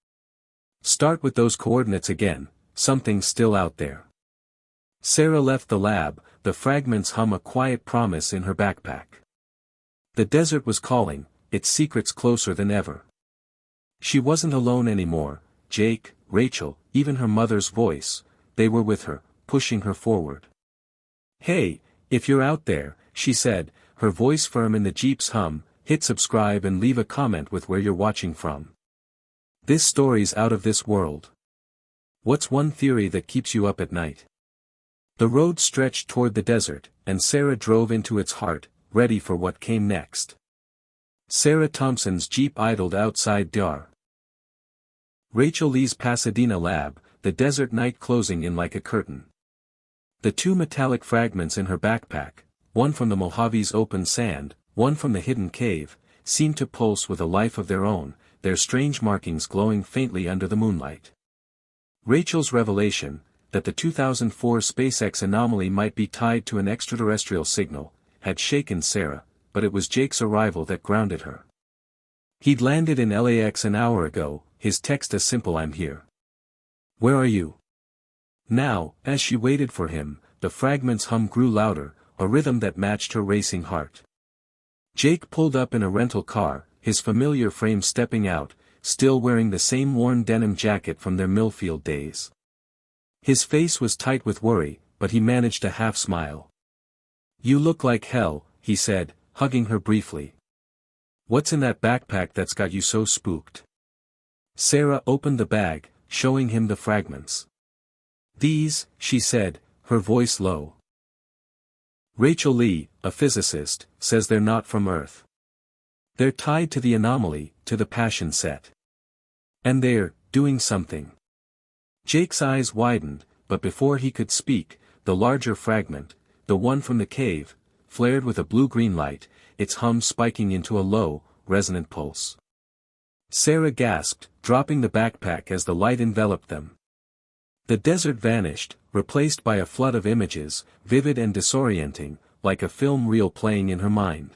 Start with those coordinates again, something's still out there. Sarah left the lab, the fragments hum a quiet promise in her backpack. The desert was calling, its secrets closer than ever. She wasn't alone anymore. Jake, Rachel, even her mother's voice, they were with her, pushing her forward. Hey, if you're out there, she said, her voice firm in the Jeep's hum, hit subscribe and leave a comment with where you're watching from. This story's out of this world. What's one theory that keeps you up at night? The road stretched toward the desert, and Sarah drove into its heart, ready for what came next. Sarah Thompson's Jeep idled outside DR. Rachel Lee's Pasadena lab, the desert night closing in like a curtain. The two metallic fragments in her backpack, one from the Mojave's open sand, one from the hidden cave, seemed to pulse with a life of their own, their strange markings glowing faintly under the moonlight. Rachel's revelation, that the 2004 SpaceX Anomaly might be tied to an extraterrestrial signal, had shaken Sarah, but it was Jake's arrival that grounded her. He'd landed in LAX an hour ago, his text a simple "I'm here." Where are you? Now, as she waited for him, the fragment's hum grew louder, a rhythm that matched her racing heart. Jake pulled up in a rental car, his familiar frame stepping out, still wearing the same worn denim jacket from their Millfield days. His face was tight with worry, but he managed a half smile. You look like hell, he said, hugging her briefly. What's in that backpack that's got you so spooked? Sarah opened the bag, showing him the fragments. These, she said, her voice low. Rachel Lee, a physicist, says they're not from Earth. They're tied to the anomaly, to the passion set. And they're doing something. Jake's eyes widened, but before he could speak, the larger fragment, the one from the cave, flared with a blue-green light, its hum spiking into a low, resonant pulse. Sarah gasped, dropping the backpack as the light enveloped them. The desert vanished, replaced by a flood of images, vivid and disorienting, like a film reel playing in her mind.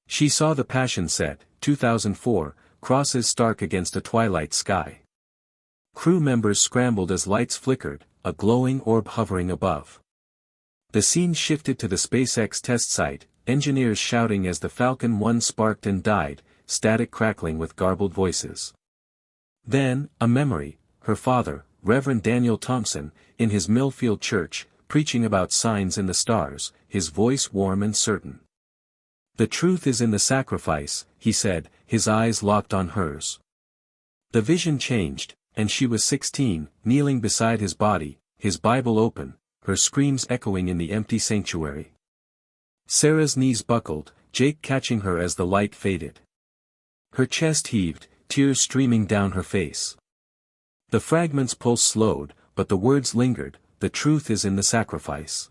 She saw the passion set, 2004, crosses stark against a twilight sky. Crew members scrambled as lights flickered, a glowing orb hovering above. The scene shifted to the SpaceX test site, engineers shouting as the Falcon 1 sparked and died, static crackling with garbled voices. Then, a memory, her father, Reverend Daniel Thompson, in his Millfield church, preaching about signs in the stars, his voice warm and certain. The truth is in the sacrifice, he said, his eyes locked on hers. The vision changed, and she was 16, kneeling beside his body, his Bible open, her screams echoing in the empty sanctuary. Sarah's knees buckled, Jake catching her as the light faded. Her chest heaved, tears streaming down her face. The fragment's pulse slowed, but the words lingered, "The truth is in the sacrifice."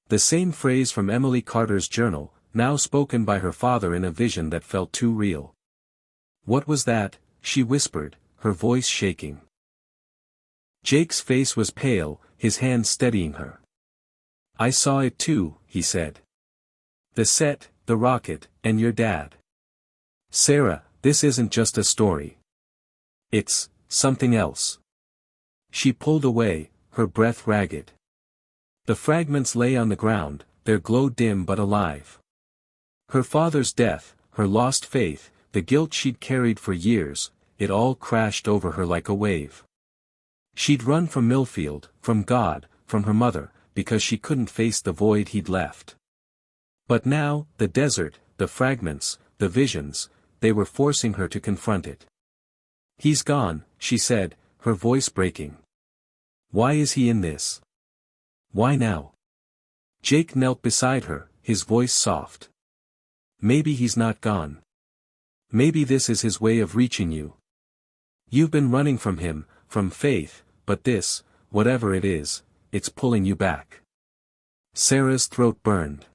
The same phrase from Emily Carter's journal, now spoken by her father in a vision that felt too real. "What was that?" she whispered, her voice shaking. Jake's face was pale, his hand steadying her. "I saw it too," he said. "The set, the rocket, and your dad. Sarah, this isn't just a story. It's something else." She pulled away, her breath ragged. The fragments lay on the ground, their glow dim but alive. Her father's death, her lost faith, the guilt she'd carried for years, it all crashed over her like a wave. She'd run from Millfield, from God, from her mother, because she couldn't face the void he'd left. But now, the desert, the fragments, the visions, they were forcing her to confront it. "He's gone," she said, her voice breaking. "Why is he in this? Why now?" Jake knelt beside her, his voice soft. "Maybe he's not gone. Maybe this is his way of reaching you. You've been running from him, from faith, but this, whatever it is, it's pulling you back." Sarah's throat burned.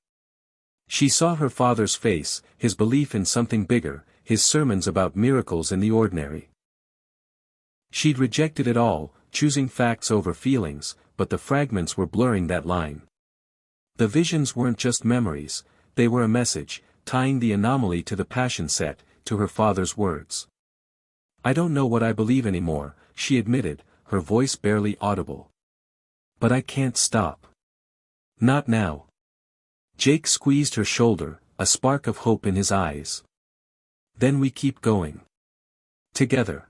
She saw her father's face, his belief in something bigger, his sermons about miracles in the ordinary. She'd rejected it all, choosing facts over feelings, but the fragments were blurring that line. The visions weren't just memories, they were a message, tying the anomaly to the passion set, to her father's words. "I don't know what I believe anymore," she admitted, her voice barely audible. "But I can't stop. Not now." Jake squeezed her shoulder, a spark of hope in his eyes. "Then we keep going. Together.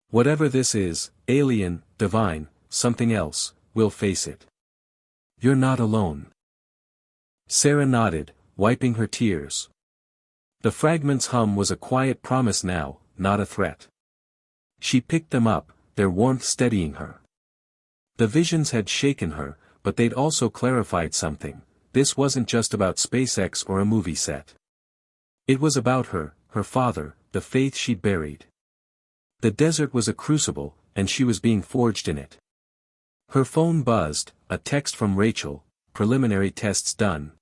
Whatever this is, alien, divine, something else, we'll face it. You're not alone." Sarah nodded, wiping her tears. The fragment's hum was a quiet promise now, not a threat. She picked them up, their warmth steadying her. The visions had shaken her, but they'd also clarified something. This wasn't just about SpaceX or a movie set. It was about her, her father, the faith she'd buried. The desert was a crucible, and she was being forged in it. Her phone buzzed, a text from Rachel, "Preliminary tests done.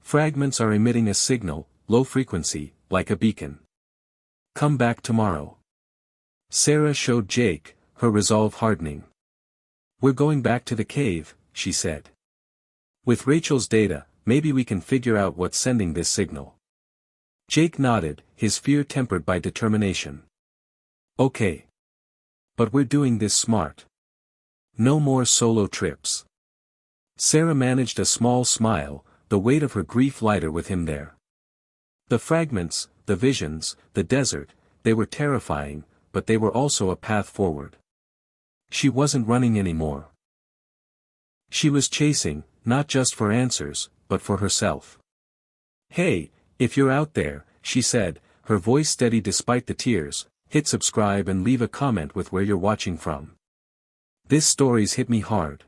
Fragments are emitting a signal, low frequency, like a beacon. Come back tomorrow." Sarah showed Jake, her resolve hardening. "We're going back to the cave," she said. "With Rachel's data, maybe we can figure out what's sending this signal." Jake nodded, his fear tempered by determination. "Okay. But we're doing this smart. No more solo trips." Sarah managed a small smile, the weight of her grief lighter with him there. The fragments, the visions, the desert, they were terrifying, but they were also a path forward. She wasn't running anymore. She was chasing, not just for answers, but for herself. "Hey, if you're out there," she said, her voice steady despite the tears, "hit subscribe and leave a comment with where you're watching from. This story's hit me hard.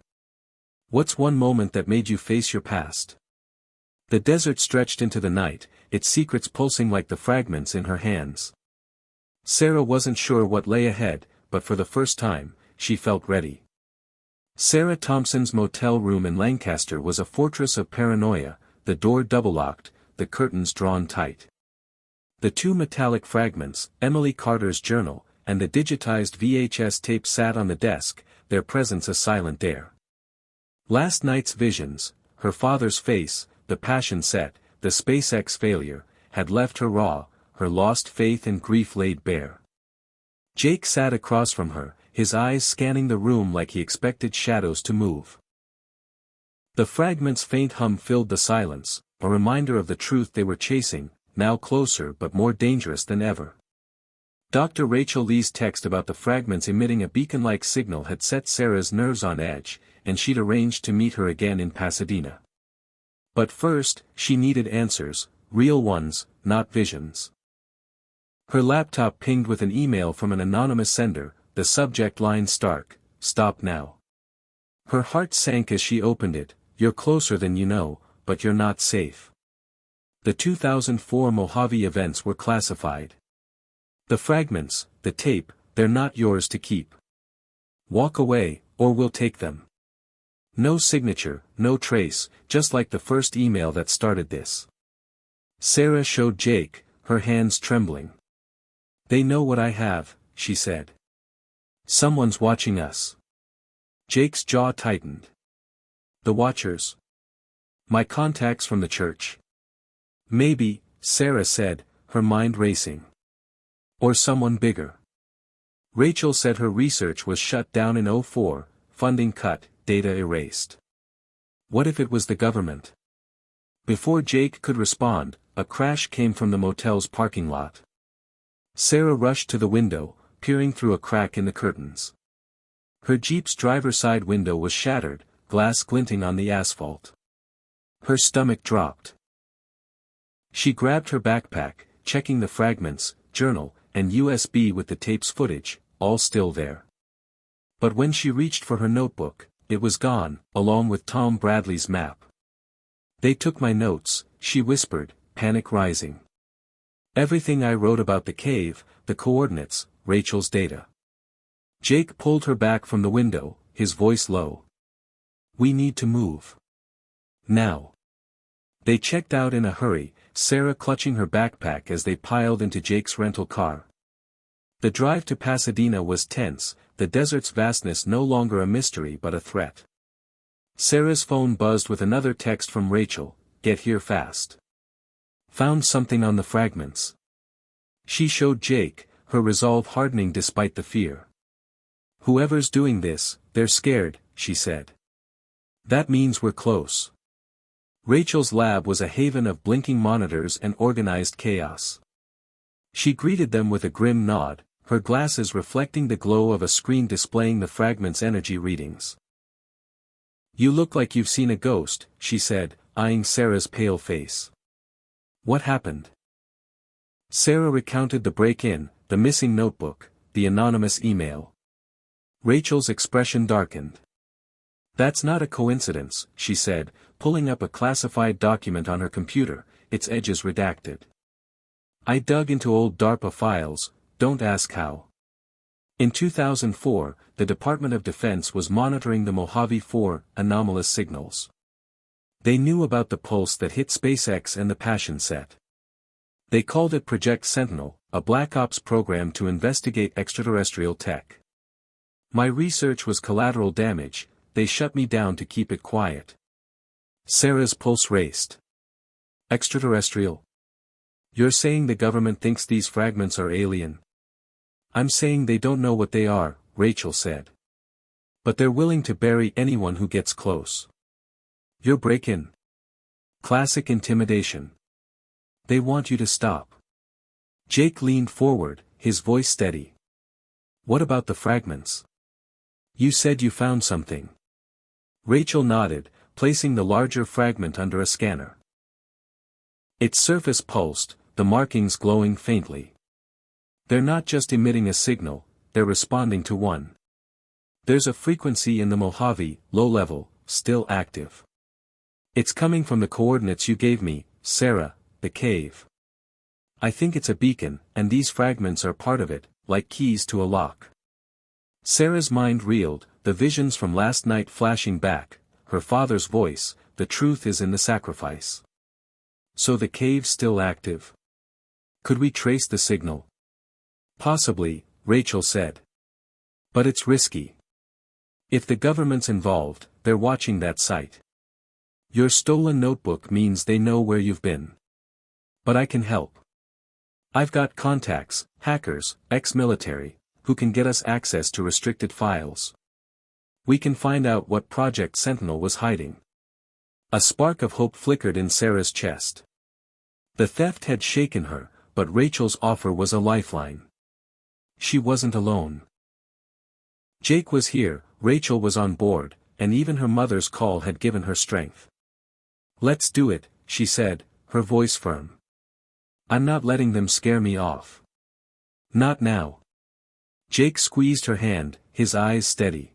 What's one moment that made you face your past?" The desert stretched into the night, its secrets pulsing like the fragments in her hands. Sarah wasn't sure what lay ahead, but for the first time, she felt ready. Sarah Thompson's motel room in Lancaster was a fortress of paranoia, the door double-locked, the curtains drawn tight. The two metallic fragments, Emily Carter's journal, and the digitized VHS tape sat on the desk, their presence a silent dare. Last night's visions, her father's face, the passion set, the SpaceX failure, had left her raw, her lost faith and grief laid bare. Jake sat across from her, his eyes scanning the room like he expected shadows to move. The fragment's faint hum filled the silence, a reminder of the truth they were chasing, now closer but more dangerous than ever. Dr. Rachel Lee's text about the fragments emitting a beacon-like signal had set Sarah's nerves on edge, and she'd arranged to meet her again in Pasadena. But first, she needed answers, real ones, not visions. Her laptop pinged with an email from an anonymous sender, the subject line stark, "Stop now." Her heart sank as she opened it. You're closer than you know, but you're not safe. The 2004 Mojave events were classified. The fragments, the tape, they're not yours to keep. Walk away, or we'll take them. No signature, no trace, just like the first email that started this. Sarah showed Jake, her hands trembling. They know what I have, she said. Someone's watching us. Jake's jaw tightened. The Watchers. My contacts from the church. Maybe, Sarah said, her mind racing. Or someone bigger. Rachel said her research was shut down in '04, funding cut, data erased. What if it was the government? Before Jake could respond, a crash came from the motel's parking lot. Sarah rushed to the window, peering through a crack in the curtains. Her Jeep's driver's side window was shattered, glass glinting on the asphalt. Her stomach dropped. She grabbed her backpack, checking the fragments, journal, and USB with the tape's footage, all still there. But when she reached for her notebook, it was gone, along with Tom Bradley's map. They took my notes, she whispered, panic rising. Everything I wrote about the cave, the coordinates, Rachel's data. Jake pulled her back from the window, his voice low. We need to move. Now. They checked out in a hurry, Sarah clutching her backpack as they piled into Jake's rental car. The drive to Pasadena was tense, the desert's vastness no longer a mystery but a threat. Sarah's phone buzzed with another text from Rachel, get here fast. Found something on the fragments. She showed Jake, her resolve hardening despite the fear. Whoever's doing this, they're scared, she said. That means we're close. Rachel's lab was a haven of blinking monitors and organized chaos. She greeted them with a grim nod, her glasses reflecting the glow of a screen displaying the fragment's energy readings. You look like you've seen a ghost, she said, eyeing Sarah's pale face. What happened? Sarah recounted the break-in, the missing notebook, the anonymous email. Rachel's expression darkened. That's not a coincidence, she said, pulling up a classified document on her computer, its edges redacted. I dug into old DARPA files, don't ask how. In 2004, the Department of Defense was monitoring the Mojave 4 anomalous signals. They knew about the pulse that hit SpaceX and the Passion set. They called it Project Sentinel, a Black Ops program to investigate extraterrestrial tech. My research was collateral damage, they shut me down to keep it quiet. Sarah's pulse raced. Extraterrestrial? You're saying the government thinks these fragments are alien? I'm saying they don't know what they are, Rachel said. But they're willing to bury anyone who gets close. Your break-in. Classic intimidation. They want you to stop. Jake leaned forward, his voice steady. What about the fragments? You said you found something. Rachel nodded, placing the larger fragment under a scanner. Its surface pulsed, the markings glowing faintly. They're not just emitting a signal, they're responding to one. There's a frequency in the Mojave, low level, still active. It's coming from the coordinates you gave me, Sarah, the cave. I think it's a beacon, and these fragments are part of it, like keys to a lock. Sarah's mind reeled, the visions from last night flashing back, her father's voice, the truth is in the sacrifice. So the cave's still active. Could we trace the signal? Possibly, Rachel said. But it's risky. If the government's involved, they're watching that site. Your stolen notebook means they know where you've been. But I can help. I've got contacts, hackers, ex-military, who can get us access to restricted files. We can find out what Project Sentinel was hiding. A spark of hope flickered in Sarah's chest. The theft had shaken her, but Rachel's offer was a lifeline. She wasn't alone. Jake was here, Rachel was on board, and even her mother's call had given her strength. Let's do it, she said, her voice firm. I'm not letting them scare me off. Not now. Jake squeezed her hand, his eyes steady.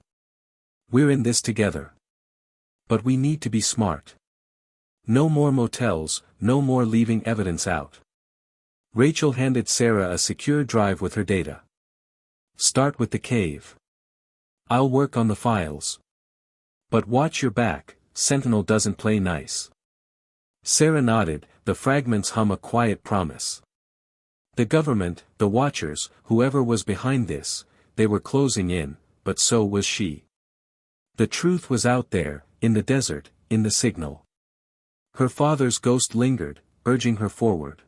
We're in this together. But we need to be smart. No more motels, no more leaving evidence out. Rachel handed Sarah a secure drive with her data. Start with the cave. I'll work on the files. But watch your back, Sentinel doesn't play nice. Sarah nodded, the fragments hum a quiet promise. The government, the Watchers, whoever was behind this, they were closing in, but so was she. The truth was out there, in the desert, in the signal. Her father's ghost lingered, urging her forward.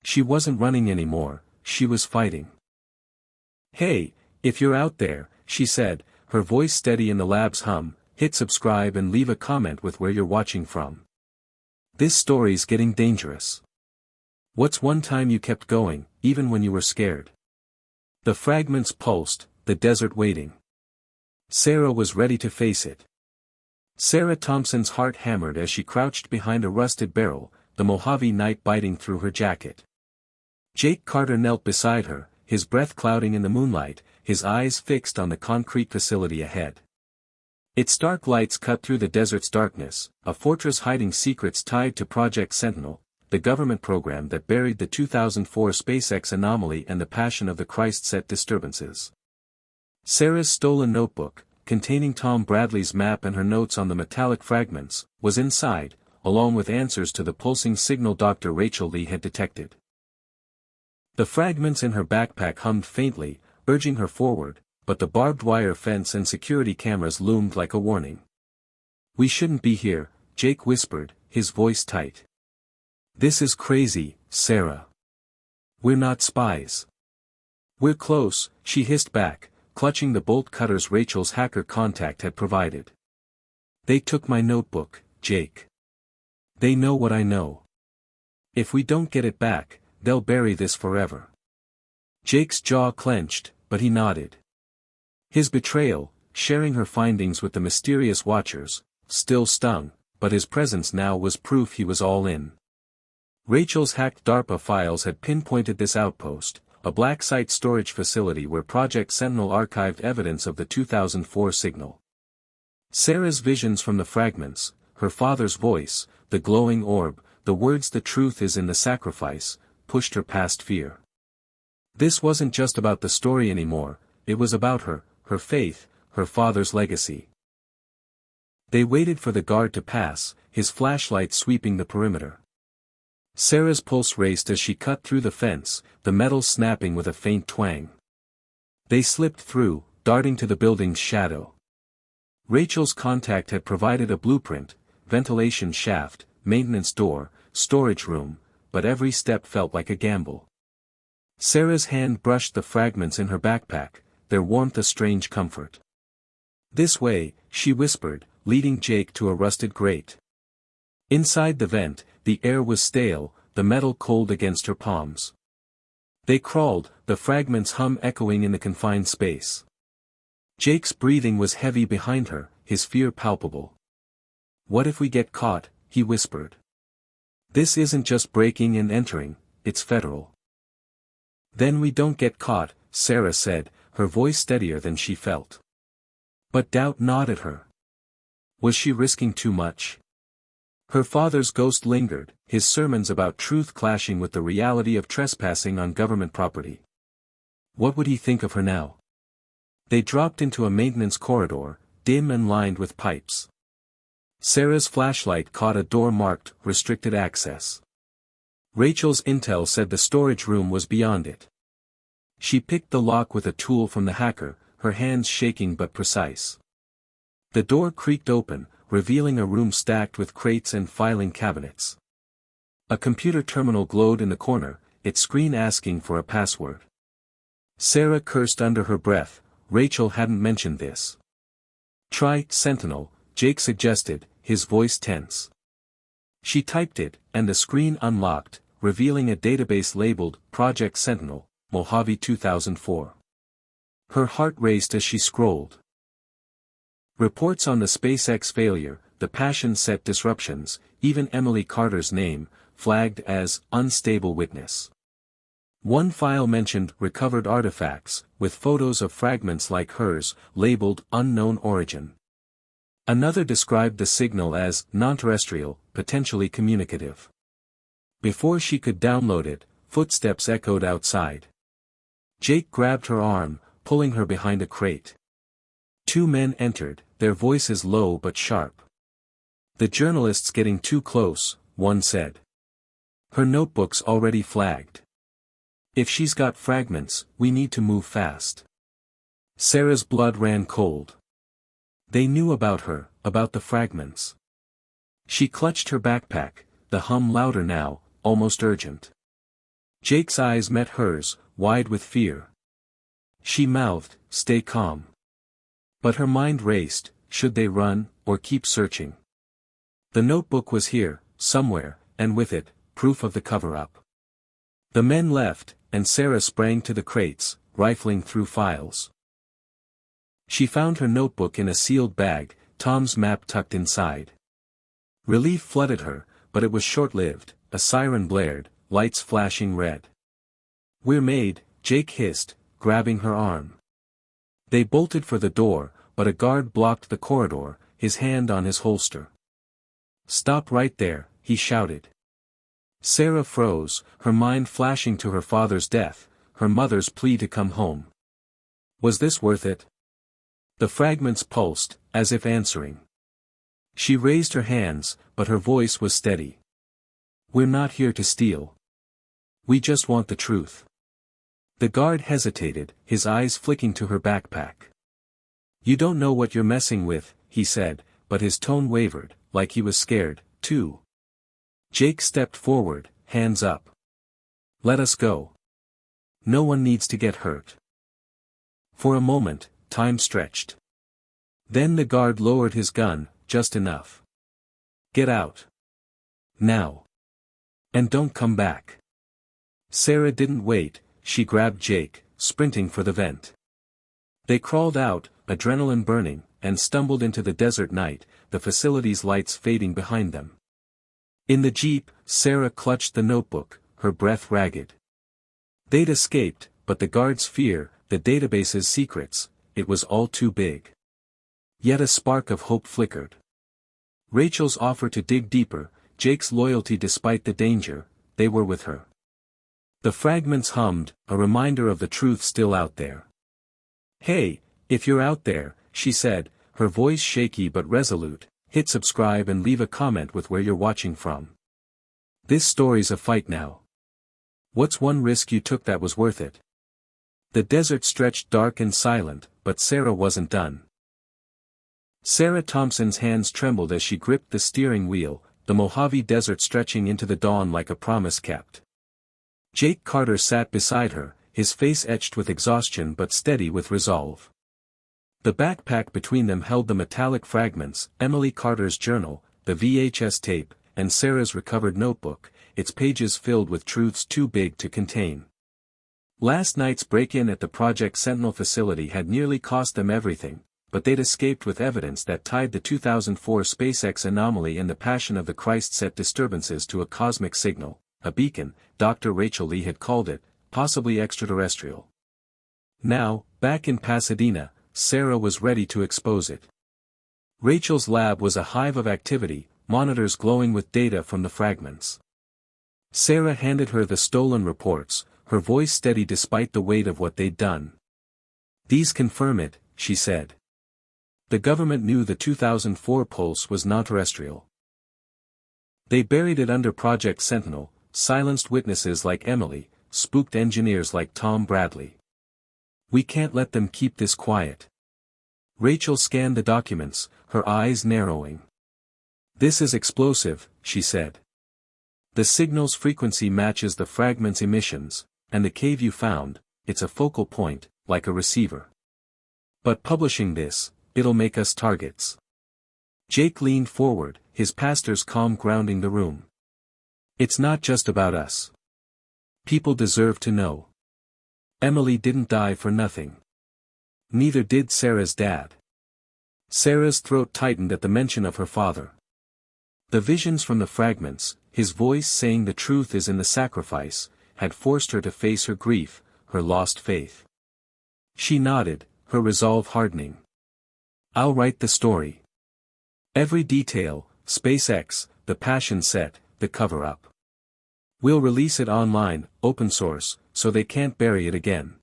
She wasn't running anymore, she was fighting. Hey, if you're out there, she said, her voice steady in the lab's hum, hit subscribe and leave a comment with where you're watching from. This story's getting dangerous. What's one time you kept going, even when you were scared? The fragments pulsed, the desert waiting. Sarah was ready to face it. Sarah Thompson's heart hammered as she crouched behind a rusted barrel, the Mojave night biting through her jacket. Jake Carter knelt beside her, his breath clouding in the moonlight, his eyes fixed on the concrete facility ahead. Its stark lights cut through the desert's darkness, a fortress hiding secrets tied to Project Sentinel, the government program that buried the 2004 SpaceX Anomaly and the Passion of the Christ set disturbances. Sarah's stolen notebook, containing Tom Bradley's map and her notes on the metallic fragments, was inside, along with answers to the pulsing signal Dr. Rachel Lee had detected. The fragments in her backpack hummed faintly, urging her forward, but the barbed wire fence and security cameras loomed like a warning. We shouldn't be here, Jake whispered, his voice tight. This is crazy, Sarah. We're not spies. We're close, she hissed back, clutching the bolt cutters Rachel's hacker contact had provided. They took my notebook, Jake. They know what I know. If we don't get it back, they'll bury this forever. Jake's jaw clenched, but he nodded. His betrayal, sharing her findings with the mysterious Watchers, still stung, but his presence now was proof he was all in. Rachel's hacked DARPA files had pinpointed this outpost, a black site storage facility where Project Sentinel archived evidence of the 2004 signal. Sarah's visions from the fragments, her father's voice, the glowing orb, the words "the truth is in the sacrifice," pushed her past fear. This wasn't just about the story anymore, it was about her, her faith, her father's legacy. They waited for the guard to pass, his flashlight sweeping the perimeter. Sarah's pulse raced as she cut through the fence, the metal snapping with a faint twang. They slipped through, darting to the building's shadow. Rachel's contact had provided a blueprint, ventilation shaft, maintenance door, storage room, but every step felt like a gamble. Sarah's hand brushed the fragments in her backpack, their warmth a strange comfort. This way, she whispered, leading Jake to a rusted grate. Inside the vent, the air was stale, the metal cold against her palms. They crawled, the fragments hum echoing in the confined space. Jake's breathing was heavy behind her, his fear palpable. What if we get caught, he whispered. This isn't just breaking and entering, it's federal. Then we don't get caught, Sarah said, her voice steadier than she felt. But doubt gnawed at her. Was she risking too much? Her father's ghost lingered, his sermons about truth clashing with the reality of trespassing on government property. What would he think of her now? They dropped into a maintenance corridor, dim and lined with pipes. Sarah's flashlight caught a door marked "Restricted Access." Rachel's intel said the storage room was beyond it. She picked the lock with a tool from the hacker, her hands shaking but precise. The door creaked open, revealing a room stacked with crates and filing cabinets. A computer terminal glowed in the corner, its screen asking for a password. Sarah cursed under her breath, Rachel hadn't mentioned this. Try Sentinel, Jake suggested, his voice tense. She typed it, and the screen unlocked, revealing a database labeled Project Sentinel, Mojave 2004. Her heart raced as she scrolled. Reports on the SpaceX failure, the Passion set disruptions, even Emily Carter's name, flagged as unstable witness. One file mentioned recovered artifacts, with photos of fragments like hers, labeled unknown origin. Another described the signal as non-terrestrial, potentially communicative. Before she could download it, footsteps echoed outside. Jake grabbed her arm, pulling her behind a crate. Two men entered, their voices low but sharp. "The journalist's getting too close," one said. "Her notebook's already flagged. If she's got fragments, we need to move fast." Sarah's blood ran cold. They knew about her, about the fragments. She clutched her backpack, the hum louder now, almost urgent. Jake's eyes met hers, wide with fear. She mouthed, "Stay calm." But her mind raced, should they run, or keep searching? The notebook was here, somewhere, and with it, proof of the cover-up. The men left, and Sarah sprang to the crates, rifling through files. She found her notebook in a sealed bag, Tom's map tucked inside. Relief flooded her, but it was short-lived. A siren blared, lights flashing red. "We're made," Jake hissed, grabbing her arm. They bolted for the door, but a guard blocked the corridor, his hand on his holster. "Stop right there," he shouted. Sarah froze, her mind flashing to her father's death, her mother's plea to come home. Was this worth it? The fragments pulsed, as if answering. She raised her hands, but her voice was steady. "We're not here to steal. We just want the truth." The guard hesitated, his eyes flicking to her backpack. "You don't know what you're messing with," he said, but his tone wavered, like he was scared, too. Jake stepped forward, hands up. "Let us go. No one needs to get hurt." For a moment, time stretched. Then the guard lowered his gun, just enough. "Get out. Now. And don't come back." Sarah didn't wait, she grabbed Jake, sprinting for the vent. They crawled out, adrenaline burning, and stumbled into the desert night, the facility's lights fading behind them. In the jeep, Sarah clutched the notebook, her breath ragged. They'd escaped, but the guard's fear, the database's secrets, it was all too big. Yet a spark of hope flickered. Rachel's offer to dig deeper, Jake's loyalty despite the danger, they were with her. The fragments hummed, a reminder of the truth still out there. "Hey, if you're out there," she said, her voice shaky but resolute, "hit subscribe and leave a comment with where you're watching from. This story's a fight now. What's one risk you took that was worth it?" The desert stretched dark and silent, but Sarah wasn't done. Sarah Thompson's hands trembled as she gripped the steering wheel, the Mojave Desert stretching into the dawn like a promise kept. Jake Carter sat beside her, his face etched with exhaustion but steady with resolve. The backpack between them held the metallic fragments, Emily Carter's journal, the VHS tape, and Sarah's recovered notebook, its pages filled with truths too big to contain. Last night's break-in at the Project Sentinel facility had nearly cost them everything, but they'd escaped with evidence that tied the 2004 SpaceX Anomaly and the Passion of the Christ set disturbances to a cosmic signal, a beacon, Dr. Rachel Lee had called it, possibly extraterrestrial. Now, back in Pasadena, Sarah was ready to expose it. Rachel's lab was a hive of activity, monitors glowing with data from the fragments. Sarah handed her the stolen reports, her voice steady despite the weight of what they'd done. "These confirm it," she said. The government knew the 2004 pulse was non-terrestrial. They buried it under Project Sentinel, silenced witnesses like Emily, spooked engineers like Tom Bradley. "We can't let them keep this quiet." Rachel scanned the documents, her eyes narrowing. "This is explosive," she said. "The signal's frequency matches the fragment's emissions, and the cave you found, it's a focal point, like a receiver. But publishing this, it'll make us targets." Jake leaned forward, his pastor's calm grounding the room. "It's not just about us. People deserve to know. Emily didn't die for nothing. Neither did Sarah's dad." Sarah's throat tightened at the mention of her father. The visions from the fragments, his voice saying the truth is in the sacrifice, had forced her to face her grief, her lost faith. She nodded, her resolve hardening. I'll write the story. Every detail, SpaceX, the passion set, the cover-up. We'll release it online, open source, so they can't bury it again.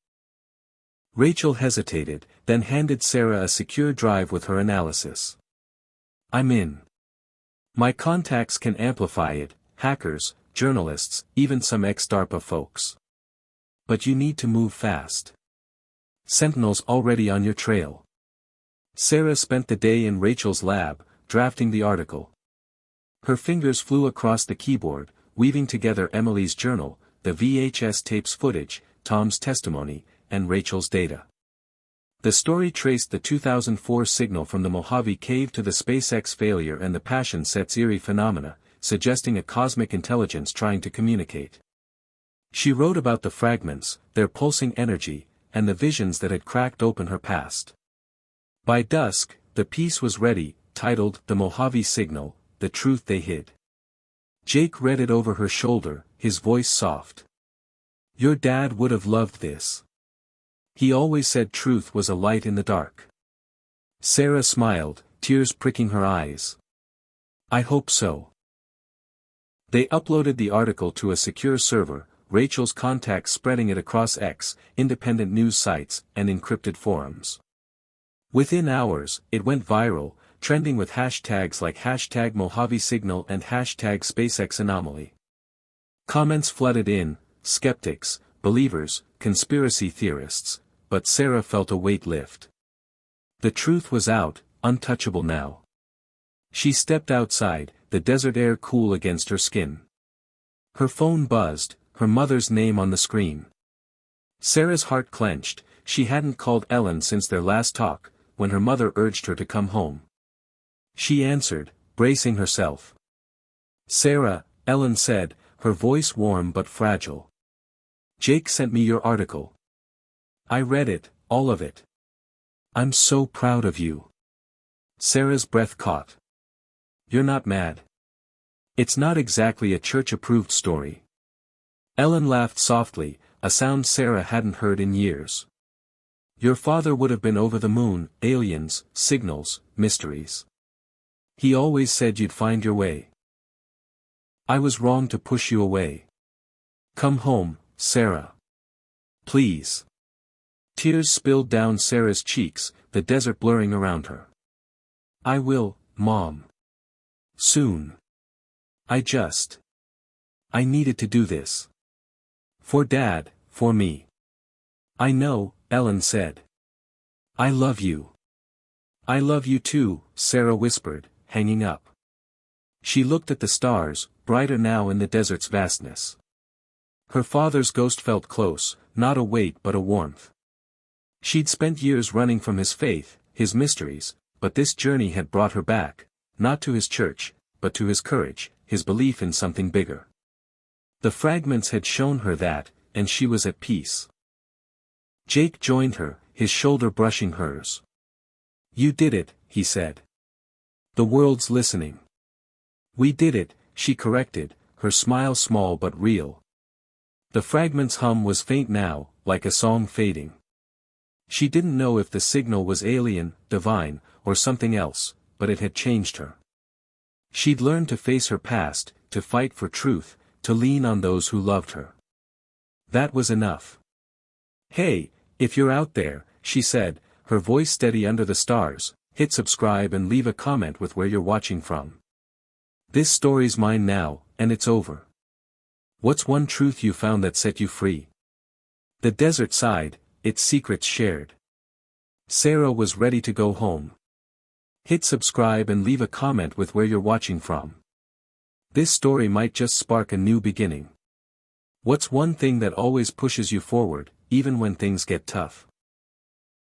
Rachel hesitated, then handed Sarah a secure drive with her analysis. I'm in. My contacts can amplify it, hackers, journalists, even some ex-DARPA folks. But you need to move fast. Sentinel's already on your trail. Sarah spent the day in Rachel's lab, drafting the article. Her fingers flew across the keyboard, weaving together Emily's journal, the VHS tapes footage, Tom's testimony, and Rachel's data. The story traced the 2004 signal from the Mojave Cave to the SpaceX failure and the Passion Set's eerie phenomena, suggesting a cosmic intelligence trying to communicate. She wrote about the fragments, their pulsing energy, and the visions that had cracked open her past. By dusk, the piece was ready, titled The Mojave Signal, The Truth They Hid. Jake read it over her shoulder, his voice soft. Your dad would have loved this. He always said truth was a light in the dark. Sarah smiled, tears pricking her eyes. I hope so. They uploaded the article to a secure server, Rachel's contacts spreading it across X, independent news sites, and encrypted forums. Within hours, it went viral, trending with hashtags like hashtag Mojave Signal and hashtag SpaceX Anomaly. Comments flooded in, skeptics, believers, conspiracy theorists, but Sarah felt a weight lift. The truth was out, untouchable now. She stepped outside, the desert air cool against her skin. Her phone buzzed, her mother's name on the screen. Sarah's heart clenched, she hadn't called Ellen since their last talk, when her mother urged her to come home. She answered, bracing herself. Sarah, Ellen said, her voice warm but fragile. Jake sent me your article. I read it, all of it. I'm so proud of you. Sarah's breath caught. You're not mad. It's not exactly a church-approved story. Ellen laughed softly, a sound Sarah hadn't heard in years. Your father would have been over the moon, aliens, signals, mysteries. He always said you'd find your way. I was wrong to push you away. Come home, Sarah. Please. Tears spilled down Sarah's cheeks, the desert blurring around her. I will, Mom. Soon. I needed to do this. For Dad, for me. I know, Ellen said. I love you. I love you too, Sarah whispered, hanging up. She looked at the stars, brighter now in the desert's vastness. Her father's ghost felt close, not a weight but a warmth. She'd spent years running from his faith, his mysteries, but this journey had brought her back, not to his church, but to his courage, his belief in something bigger. The fragments had shown her that, and she was at peace. Jake joined her, his shoulder brushing hers. You did it, he said. The world's listening. We did it, she corrected, her smile small but real. The fragment's hum was faint now, like a song fading. She didn't know if the signal was alien, divine, or something else, but it had changed her. She'd learned to face her past, to fight for truth, to lean on those who loved her. That was enough. Hey, if you're out there, she said, her voice steady under the stars, hit subscribe and leave a comment with where you're watching from. This story's mine now, and it's over. What's one truth you found that set you free? The desert sighed, its secrets shared. Sarah was ready to go home. Hit subscribe and leave a comment with where you're watching from. This story might just spark a new beginning. What's one thing that always pushes you forward, even when things get tough?